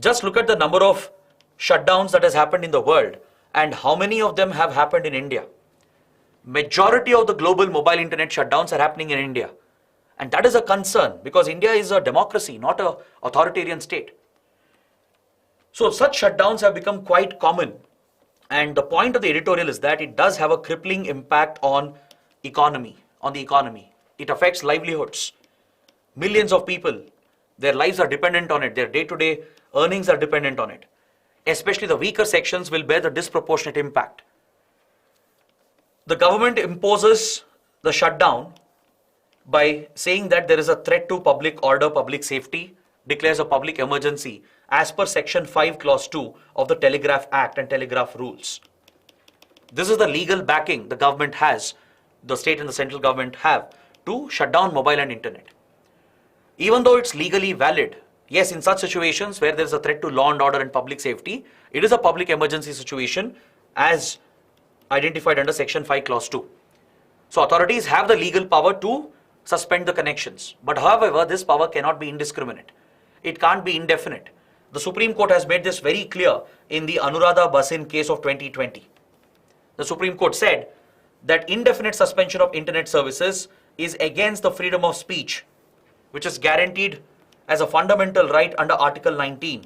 Just look at the number of shutdowns that has happened in the world and how many of them have happened in India. Majority of the global mobile internet shutdowns are happening in India. And that is a concern because India is a democracy, not an authoritarian state. So such shutdowns have become quite common. And the point of the editorial is that it does have a crippling impact on the economy. It affects livelihoods. Millions of people, their lives are dependent on it. Their day-to-day earnings are dependent on it. Especially the weaker sections will bear the disproportionate impact. The government imposes the shutdown by saying that there is a threat to public order, public safety, declares a public emergency as per Section 5, Clause 2 of the Telegraph Act and Telegraph Rules. This is the legal backing the government has, the state and the central government have, to shut down mobile and internet. even though it's legally valid, yes, in such situations where there is a threat to law and order and public safety, it is a public emergency situation as identified under Section 5, Clause 2. So authorities have the legal power to suspend the connections. But however, this power cannot be indiscriminate. It can't be indefinite. The Supreme Court has made this very clear in the Anuradha Basin case of 2020. The Supreme Court said that indefinite suspension of internet services is against the freedom of speech, which is guaranteed as a fundamental right under Article 19.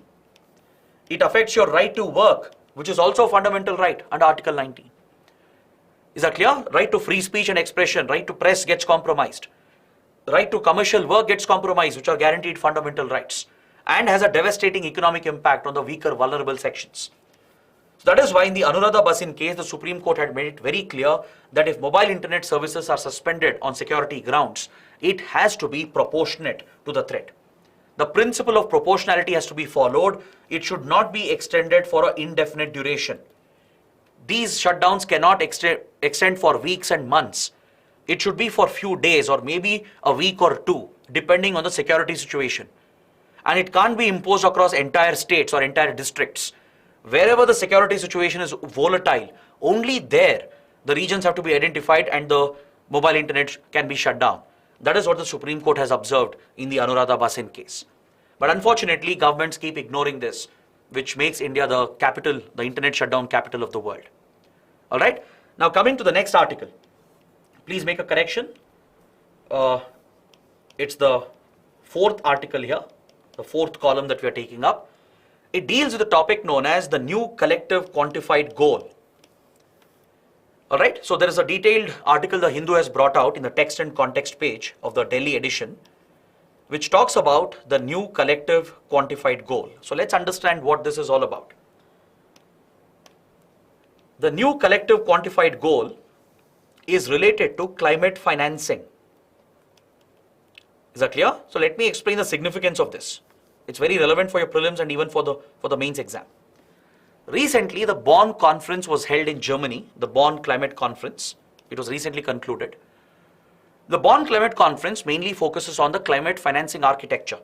It affects your right to work, which is also a fundamental right under Article 19. Is that clear? Right to free speech and expression, right to press gets compromised. Right to commercial work gets compromised, which are guaranteed fundamental rights, and has a devastating economic impact on the weaker, vulnerable sections. So that is why in the Anuradha Basin case, the Supreme Court had made it very clear that if mobile internet services are suspended on security grounds, it has to be proportionate to the threat. The principle of proportionality has to be followed. It should not be extended for an indefinite duration. These shutdowns cannot extend for weeks and months. It should be for few days or maybe a week or two, depending on the security situation. And it can't be imposed across entire states or entire districts. Wherever the security situation is volatile, only there the regions have to be identified and the mobile internet can be shut down. That is what the Supreme Court has observed in the Anuradha Basin case. But unfortunately, governments keep ignoring this, which makes India the capital, the internet shutdown capital of the world. All right. Now coming to the next article, please make a correction. It's the fourth article here, the fourth column that we are taking up. It deals with the topic known as the new collective quantified goal. All right. So there is a detailed article the Hindu has brought out in the text and context page of the Delhi edition, which talks about the new collective quantified goal. So let's understand what this is all about. The new collective quantified goal is related to climate financing. Is that clear? So let me explain the significance of this. It's very relevant for your prelims and even for the mains exam. Recently, the Bonn conference was held in Germany, the Bonn Climate Conference. It was recently concluded. The Bonn Climate Conference mainly focuses on the climate financing architecture.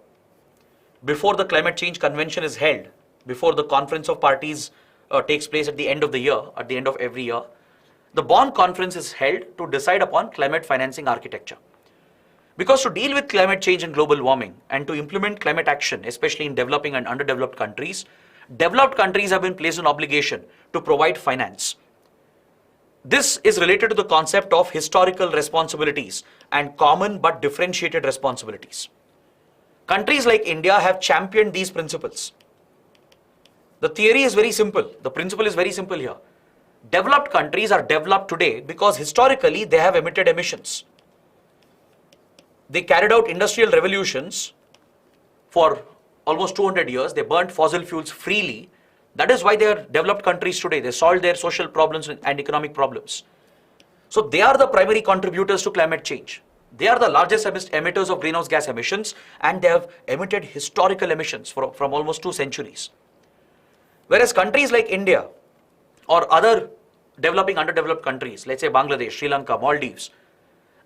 Before the Climate Change Convention is held, before the Conference of Parties takes place at the end of the year, at the end of every year, the Bonn Conference is held to decide upon climate financing architecture. Because to deal with climate change and global warming and to implement climate action, especially in developing and underdeveloped countries, developed countries have been placed an obligation to provide finance. This is related to the concept of historical responsibilities and common but differentiated responsibilities. Countries like India have championed these principles. The theory is very simple. The principle is very simple here. Developed countries are developed today because historically they have emitted emissions. They carried out industrial revolutions for almost 200 years. They burnt fossil fuels freely. That is why they are developed countries today. They solved their social problems and economic problems. So they are the primary contributors to climate change. They are the largest emitters of greenhouse gas emissions, and they have emitted historical emissions from almost 2 centuries. Whereas countries like India or other developing, underdeveloped countries, let's say Bangladesh, Sri Lanka, Maldives,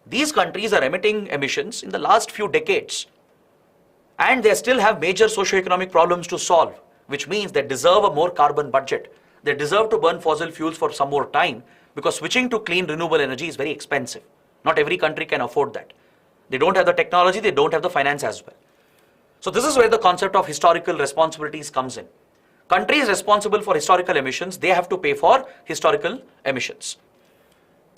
these countries are emitting emissions in the last few decades, and they still have major socio-economic problems to solve, which means they deserve a more carbon budget. They deserve to burn fossil fuels for some more time because switching to clean renewable energy is very expensive. Not every country can afford that. They don't have the technology, they don't have the finance as well. So this is where the concept of historical responsibilities comes in. Countries responsible for historical emissions, they have to pay for historical emissions.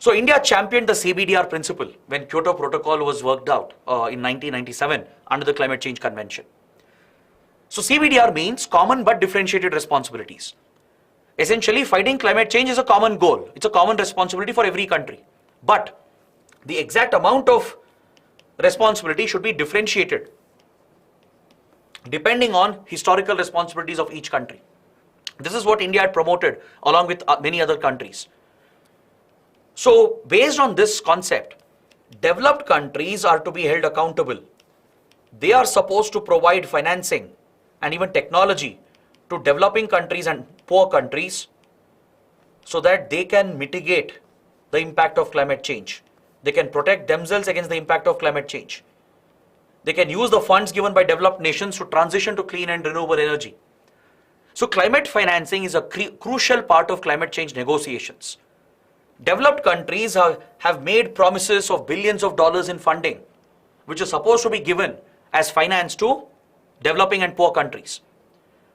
So India championed the CBDR principle when Kyoto Protocol was worked out in 1997 under the Climate Change Convention. So CBDR means common but differentiated responsibilities. Essentially, fighting climate change is a common goal. It's a common responsibility for every country. But the exact amount of responsibility should be differentiated depending on historical responsibilities of each country. This is what India had promoted along with many other countries. So based on this concept, developed countries are to be held accountable. They are supposed to provide financing and even technology to developing countries and poor countries so that they can mitigate the impact of climate change. They can protect themselves against the impact of climate change. They can use the funds given by developed nations to transition to clean and renewable energy. So climate financing is a crucial part of climate change negotiations. Developed countries have made promises of billions of dollars in funding, which is supposed to be given as finance to developing and poor countries.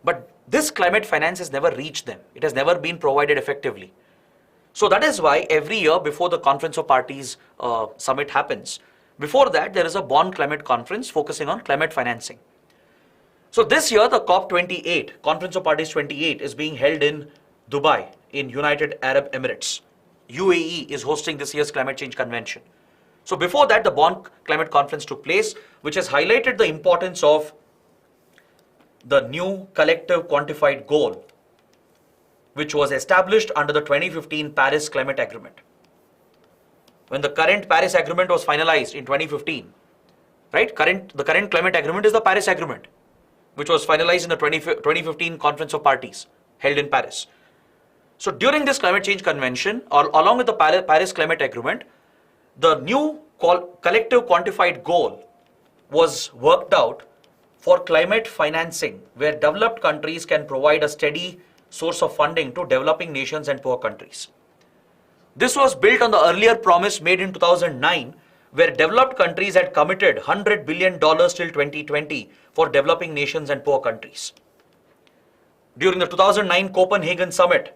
But this climate finance has never reached them. It has never been provided effectively. So that is why every year before the Conference of Parties summit happens, before that there is a Bonn Climate Conference focusing on climate financing. So this year the COP28, Conference of Parties 28, is being held in Dubai in United Arab Emirates. UAE is hosting this year's climate change convention. So before that the Bonn Climate Conference took place, which has highlighted the importance of the new collective quantified goal, which was established under the 2015 Paris Climate Agreement. When the current Paris Agreement was finalized in 2015, right? The current climate agreement is the Paris Agreement, which was finalized in the 2015 Conference of Parties held in Paris. So during this climate change convention, along with the Paris Climate Agreement, the new collective quantified goal was worked out for climate financing, where developed countries can provide a steady source of funding to developing nations and poor countries. This was built on the earlier promise made in 2009, where developed countries had committed $100 billion till 2020 for developing nations and poor countries. During the 2009 Copenhagen summit,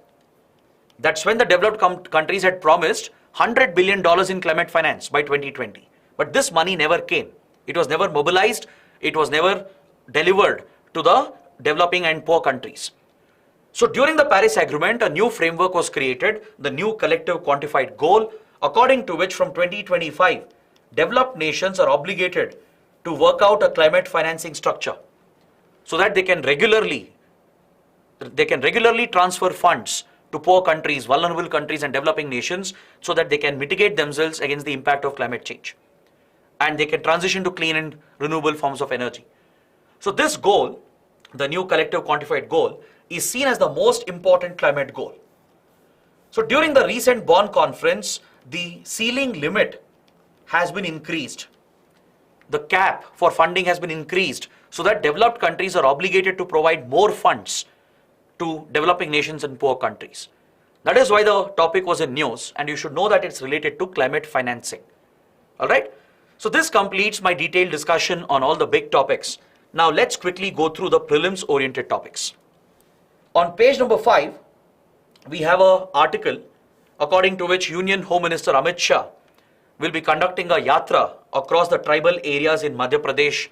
that's when the developed countries had promised $100 billion in climate finance by 2020. But this money never came. It was never mobilized. It was never delivered to the developing and poor countries. So during the Paris Agreement, a new framework was created, the new collective quantified goal, according to which from 2025, developed nations are obligated to work out a climate financing structure so that they can regularly transfer funds to poor countries, vulnerable countries and developing nations so that they can mitigate themselves against the impact of climate change. And they can transition to clean and renewable forms of energy. So this goal, the new collective quantified goal, is seen as the most important climate goal. So during the recent Bonn conference, the ceiling limit has been increased. The cap for funding has been increased so that developed countries are obligated to provide more funds to developing nations and poor countries. That is why the topic was in news, and you should know that it's related to climate financing. All right. So this completes my detailed discussion on all the big topics. Now let's quickly go through the prelims oriented topics. On page number 5, we have an article according to which Union Home Minister Amit Shah will be conducting a yatra across the tribal areas in Madhya Pradesh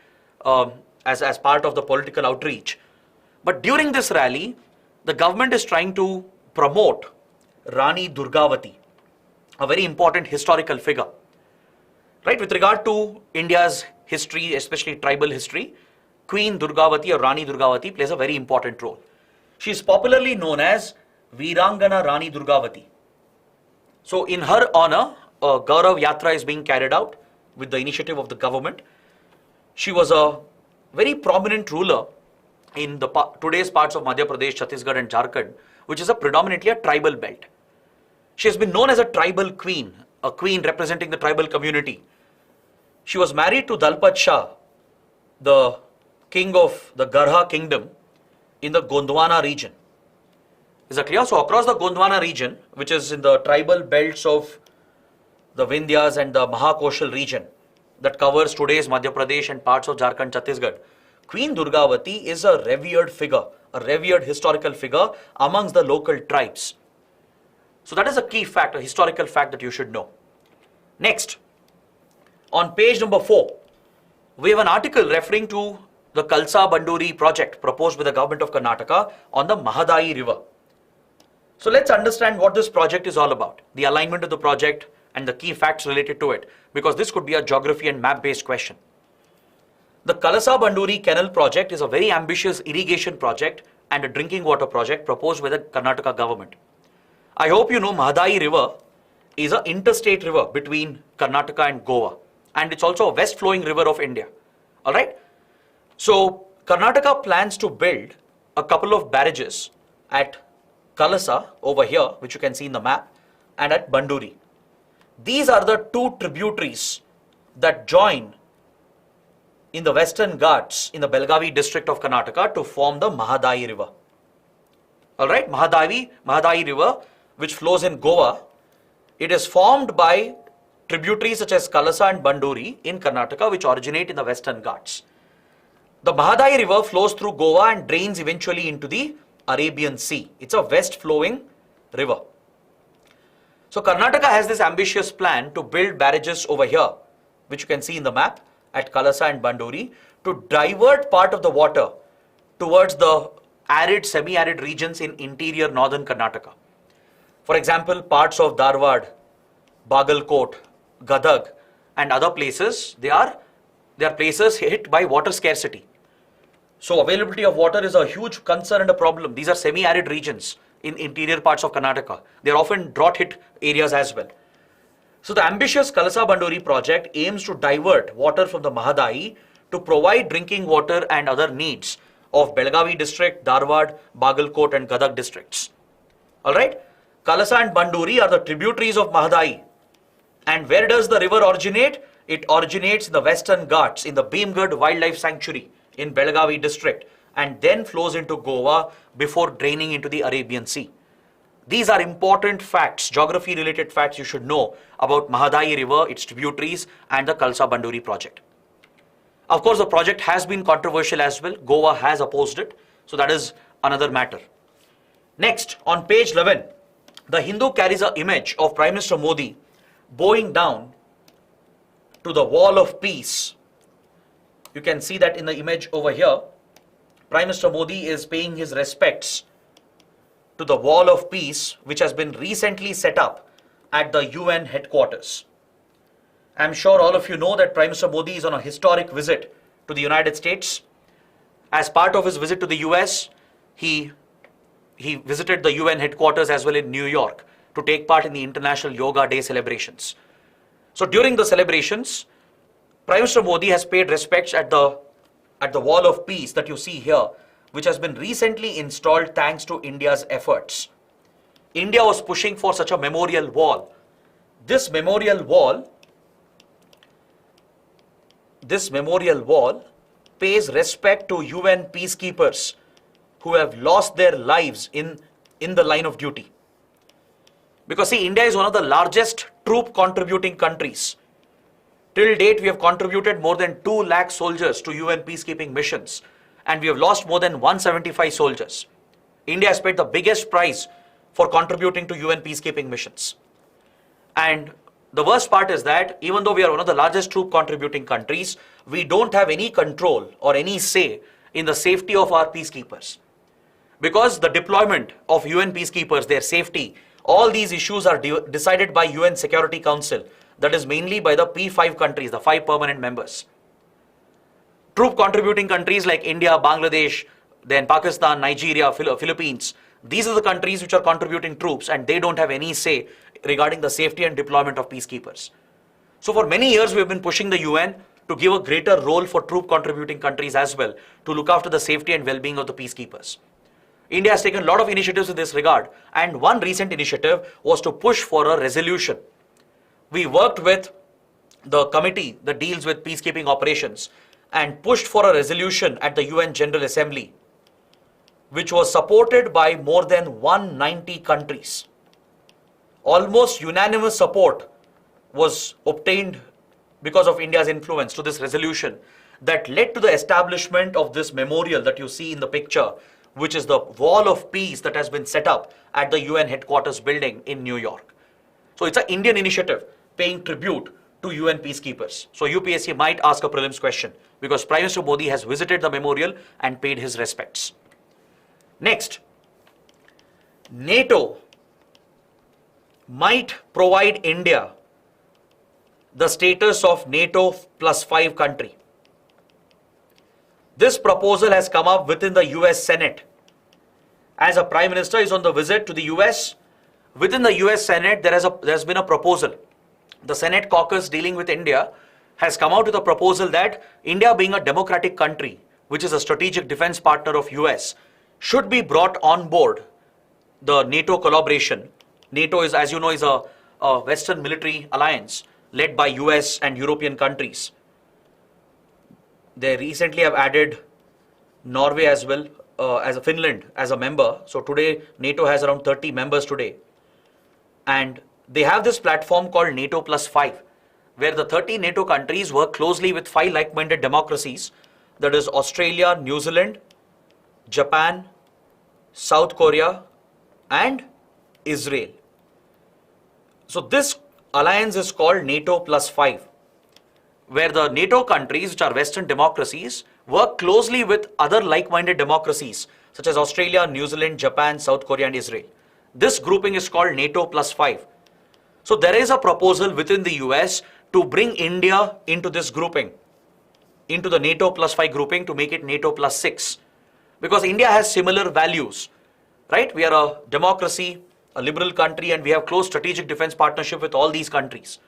as part of the political outreach. But during this rally, the government is trying to promote Rani Durgavati, a very important historical figure. Right, with regard to India's history, especially tribal history, Queen Durgavati or Rani Durgavati plays a very important role. She is popularly known as Veerangana Rani Durgavati. So in her honor, a Gaurav Yatra is being carried out with the initiative of the government. She was a very prominent ruler in today's parts of Madhya Pradesh, Chhattisgarh and Jharkhand, which is predominantly a tribal belt. She has been known as a tribal queen, a queen representing the tribal community. She was married to Dalpat Shah, the king of the Garha kingdom in the Gondwana region. Is that clear? So across the Gondwana region, which is in the tribal belts of the Vindhyas and the Mahakoshal region that covers today's Madhya Pradesh and parts of Jharkhand, Chhattisgarh, Queen Durgavati is a revered figure, a revered historical figure amongst the local tribes. So that is a key fact, a historical fact that you should know. Next, on page number 4, we have an article referring to the Kalasa Banduri project proposed by the government of Karnataka on the Mahadayi river. So let's understand what this project is all about, the alignment of the project and the key facts related to it, because this could be a geography and map based question. The Kalasa Banduri Canal project is a very ambitious irrigation project and a drinking water project proposed by the Karnataka government. I hope you know Mahadayi river is an interstate river between Karnataka and Goa, and it's also a west flowing river of India. All right. So Karnataka plans to build a couple of barrages at Kalasa over here, which you can see in the map, and at Banduri. These are the two tributaries that join in the Western Ghats in the Belgavi district of Karnataka to form the Mahadayi river. Alright, Mahadayi river, which flows in Goa, it is formed by tributaries such as Kalasa and Banduri in Karnataka, which originate in the Western Ghats. The Mahadayi river flows through Goa and drains eventually into the Arabian Sea. It's a west flowing river. So Karnataka has this ambitious plan to build barrages over here, which you can see in the map at Kalasa and Banduri, to divert part of the water towards the arid, semi-arid regions in interior northern Karnataka. For example, parts of Dharwad, Bagalkot, Gadag and other places, they are places hit by water scarcity. So availability of water is a huge concern and a problem. These are semi-arid regions in interior parts of Karnataka. They are often drought-hit areas as well. So the ambitious Kalasa Banduri project aims to divert water from the Mahadayi to provide drinking water and other needs of Belgavi district, Dharwad, Bagalkot and Gadag districts. Alright, Kalasa and Banduri are the tributaries of Mahadayi. And where does the river originate? It originates in the Western Ghats in the Bhimgad Wildlife Sanctuary in Belgavi district and then flows into Goa before draining into the Arabian Sea. These are important facts, geography related facts you should know about Mahadayi river, its tributaries and the Kalasa Banduri project. Of course, the project has been controversial as well. Goa has opposed it. So that is another matter. Next, on page 11, the Hindu carries an image of Prime Minister Modi bowing down to the wall of peace. You can see that in the image over here. Prime Minister Modi is paying his respects to the wall of peace, which has been recently set up at the UN headquarters. I'm sure all of you know that Prime Minister Modi is on a historic visit to the United States. As part of his visit to the US, he visited the UN headquarters as well in New York to take part in the International Yoga Day celebrations. So during the celebrations, Prime Minister Modi has paid respects at the wall of peace that you see here, which has been recently installed thanks to India's efforts. India was pushing for such a memorial wall. This memorial wall pays respect to UN peacekeepers who have lost their lives in the line of duty. Because see, India is one of the largest troop contributing countries. Till date, we have contributed more than 2 lakh soldiers to UN peacekeeping missions, and we have lost more than 175 soldiers. India has paid the biggest price for contributing to UN peacekeeping missions. And the worst part is that even though we are one of the largest troop contributing countries, we don't have any control or any say in the safety of our peacekeepers. Because the deployment of UN peacekeepers, their safety, all these issues are decided by UN Security Council, that is mainly by the P5 countries, the 5 permanent members. Troop contributing countries like India, Bangladesh, then Pakistan, Nigeria, Philippines, these are the countries which are contributing troops and they don't have any say regarding the safety and deployment of peacekeepers. So for many years we have been pushing the UN to give a greater role for troop contributing countries as well to look after the safety and well-being of the peacekeepers. India has taken a lot of initiatives in this regard, and one recent initiative was to push for a resolution. We worked with the committee that deals with peacekeeping operations and pushed for a resolution at the UN General Assembly, which was supported by more than 190 countries. Almost unanimous support was obtained because of India's influence to this resolution that led to the establishment of this memorial that you see in the picture, which is the wall of peace that has been set up at the UN headquarters building in New York. So it's an Indian initiative paying tribute to UN peacekeepers. So UPSC might ask a prelims question because Prime Minister Modi has visited the memorial and paid his respects. Next, NATO might provide India the status of NATO +5 country. This proposal has come up within the US Senate. As a Prime Minister is on the visit to the US, within the US Senate there's been a proposal. The Senate caucus dealing with India has come out with a proposal that India, being a democratic country, which is a strategic defense partner of US, should be brought on board the NATO collaboration. NATO is, as you know, is a Western military alliance led by US and European countries. They recently have added Norway as well, as a Finland as a member. So today NATO has around 30 members today. And they have this platform called NATO plus 5, where the 30 NATO countries work closely with 5 like-minded democracies, that is Australia, New Zealand, Japan, South Korea, and Israel. So this alliance is called NATO plus 5, where the NATO countries, which are Western democracies, work closely with other like-minded democracies, such as Australia, New Zealand, Japan, South Korea, and Israel. This grouping is called NATO plus 5. So there is a proposal within the US to bring India into this grouping, into the NATO plus 5 grouping, to make it NATO plus 6. Because India has similar values, right? We are a democracy, a liberal country, and we have close strategic defense partnership with all these countries.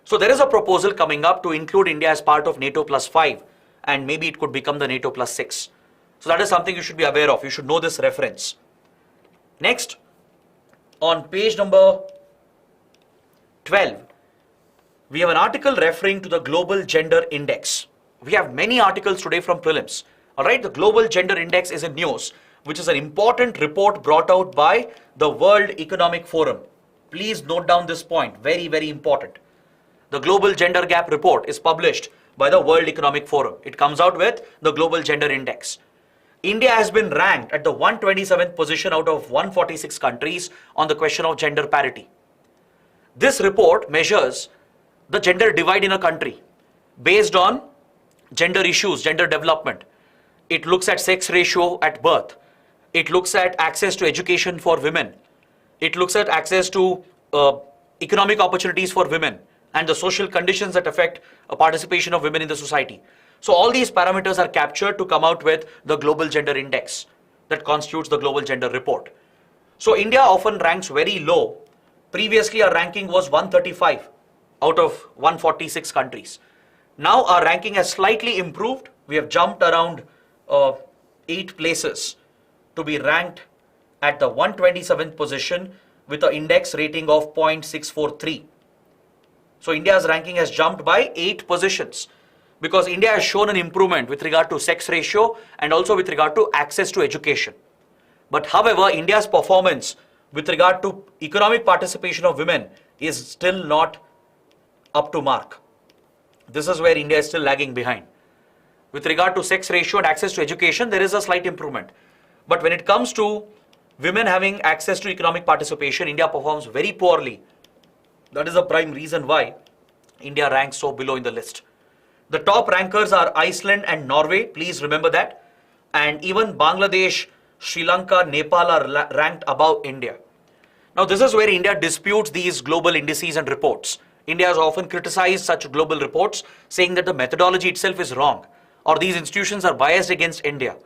So there is a proposal coming up to include India as part of NATO plus 5, and maybe it could become the NATO plus 6. So that is something you should be aware of. You should know this reference. Next, on page number 12, we have an article referring to the Global Gender Index. We have many articles today from prelims. All right, the Global Gender Index is in news, which is an important report brought out by the World Economic Forum. Please note down this point, very, very important. The Global Gender Gap Report is published by the World Economic Forum. It comes out with the Global Gender Index. India has been ranked at the 127th position out of 146 countries on the question of gender parity. This report measures the gender divide in a country based on gender issues, gender development. It looks at sex ratio at birth. It looks at access to education for women. It looks at access to economic opportunities for women and the social conditions that affect participation of women in the society. So all these parameters are captured to come out with the Global Gender Index that constitutes the Global Gender Report. So India often ranks very low. Previously our ranking was 135 out of 146 countries. Now our ranking has slightly improved. We have jumped around 8 places to be ranked at the 127th position with an index rating of 0.643. So India's ranking has jumped by 8 positions because India has shown an improvement with regard to sex ratio and also with regard to access to education. But however, India's performance with regard to economic participation of women is still not up to mark. This is where India is still lagging behind. With regard to sex ratio and access to education, there is a slight improvement. But when it comes to women having access to economic participation, India performs very poorly. That is the prime reason why India ranks so below in the list. The top rankers are Iceland and Norway, please remember that. And even Bangladesh, Sri Lanka, Nepal are ranked above India. Now this is where India disputes these global indices and reports. India has often criticized such global reports, saying that the methodology itself is wrong or these institutions are biased against India.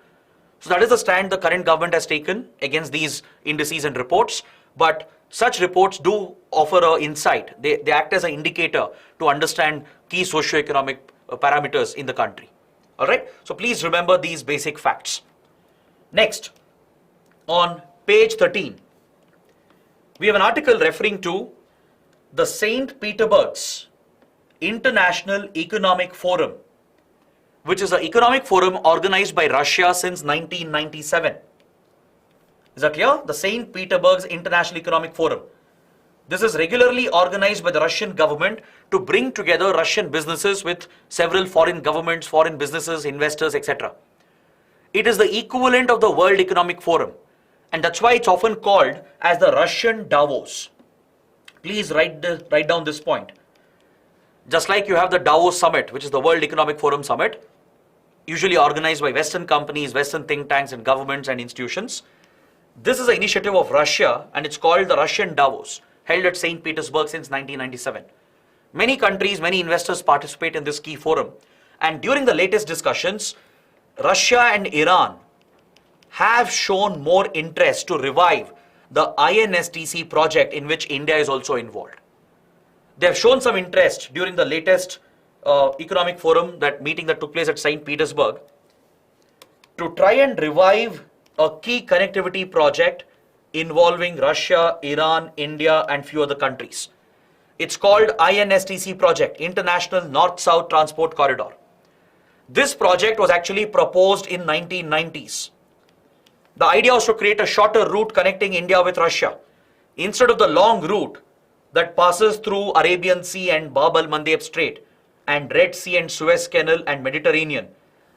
So that is the stand the current government has taken against these indices and reports. But such reports do offer an insight. They act as an indicator to understand key socio-economic parameters in the country. All right. So please remember these basic facts. Next, on page 13, we have an article referring to the St. Petersburg's International Economic Forum, which is an economic forum organized by Russia since 1997. Is that clear? The St. Petersburg's International Economic Forum. This is regularly organized by the Russian government to bring together Russian businesses with several foreign governments, foreign businesses, investors, etc. It is the equivalent of the World Economic Forum, and that's why it's often called as the Russian Davos. Please write down this point. Just like you have the Davos Summit, which is the World Economic Forum Summit, usually organized by Western companies, Western think tanks and governments and institutions. This is an initiative of Russia and it's called the Russian Davos, held at St. Petersburg since 1997. Many countries, many investors participate in this key forum. And during the latest discussions, Russia and Iran have shown more interest to revive the INSTC project in which India is also involved. They have shown some interest during the latest economic forum, that meeting that took place at St. Petersburg, to try and revive a key connectivity project involving Russia, Iran, India and few other countries. It's called INSTC project, International North-South Transport Corridor. This project was actually proposed in 1990s. The idea was to create a shorter route connecting India with Russia. Instead of the long route that passes through Arabian Sea and Bab al-Mandeb Strait and Red Sea and Suez Canal and Mediterranean,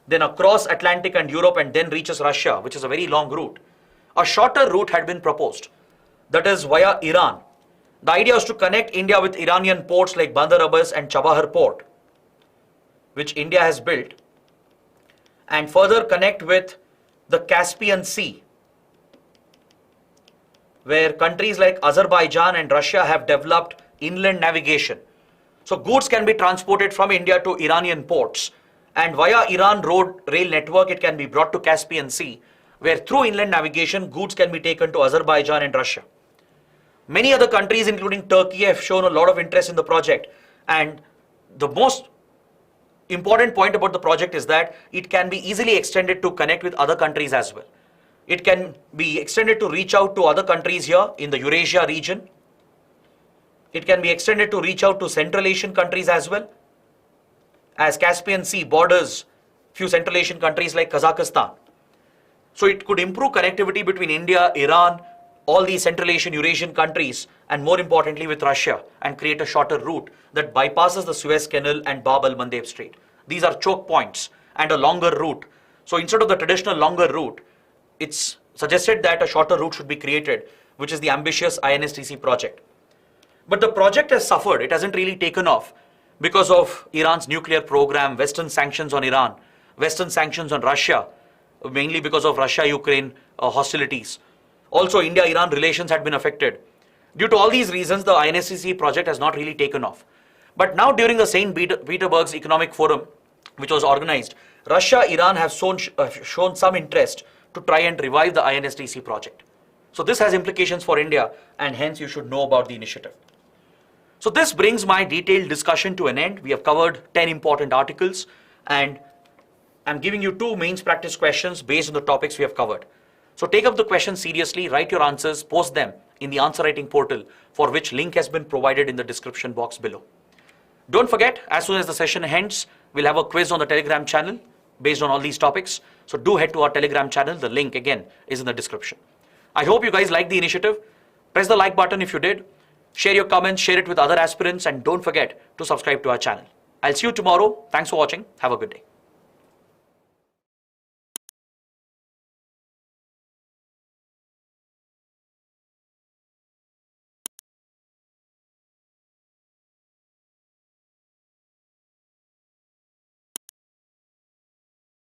then across Atlantic and Europe and then reaches Russia, which is a very long route, a shorter route had been proposed. That is via Iran. The idea was to connect India with Iranian ports like Bandar Abbas and Chabahar port, which India has built, and further connect with the Caspian Sea, where countries like Azerbaijan and Russia have developed inland navigation. So goods can be transported from India to Iranian ports, and via Iran road rail network it can be brought to Caspian Sea, where through inland navigation goods can be taken to Azerbaijan and Russia. Many other countries including Turkey have shown a lot of interest in the project, and the most important point about the project is that it can be easily extended to connect with other countries as well. It can be extended to reach out to other countries here in the Eurasia region. It can be extended to reach out to Central Asian countries as well, as Caspian Sea borders few Central Asian countries like Kazakhstan. So it could improve connectivity between India, Iran, all these Central Asian, Eurasian countries, and more importantly with Russia, and create a shorter route that bypasses the Suez Canal and Bab al-Mandeb Strait. These are choke points and a longer route. So instead of the traditional longer route, it's suggested that a shorter route should be created, which is the ambitious INSTC project. But the project has suffered. It hasn't really taken off because of Iran's nuclear program, Western sanctions on Iran, Western sanctions on Russia, mainly because of Russia-Ukraine hostilities. Also, India-Iran relations had been affected. Due to all these reasons, the INSTC project has not really taken off. But now during the St. Petersburg's Economic Forum, which was organized, Russia, Iran have shown some interest to try and revive the INSTC project. So this has implications for India, and hence you should know about the initiative. So this brings my detailed discussion to an end. We have covered 10 important articles, and I'm giving you 2 mains practice questions based on the topics we have covered. So take up the questions seriously, write your answers, post them in the answer writing portal, for which link has been provided in the description box below. Don't forget, as soon as the session ends, we'll have a quiz on the Telegram channel based on all these topics. So do head to our Telegram channel. The link again is in the description. I hope you guys like the initiative. Press the like button if you did. Share your comments, share it with other aspirants, and don't forget to subscribe to our channel. I'll see you tomorrow. Thanks for watching. Have a good day.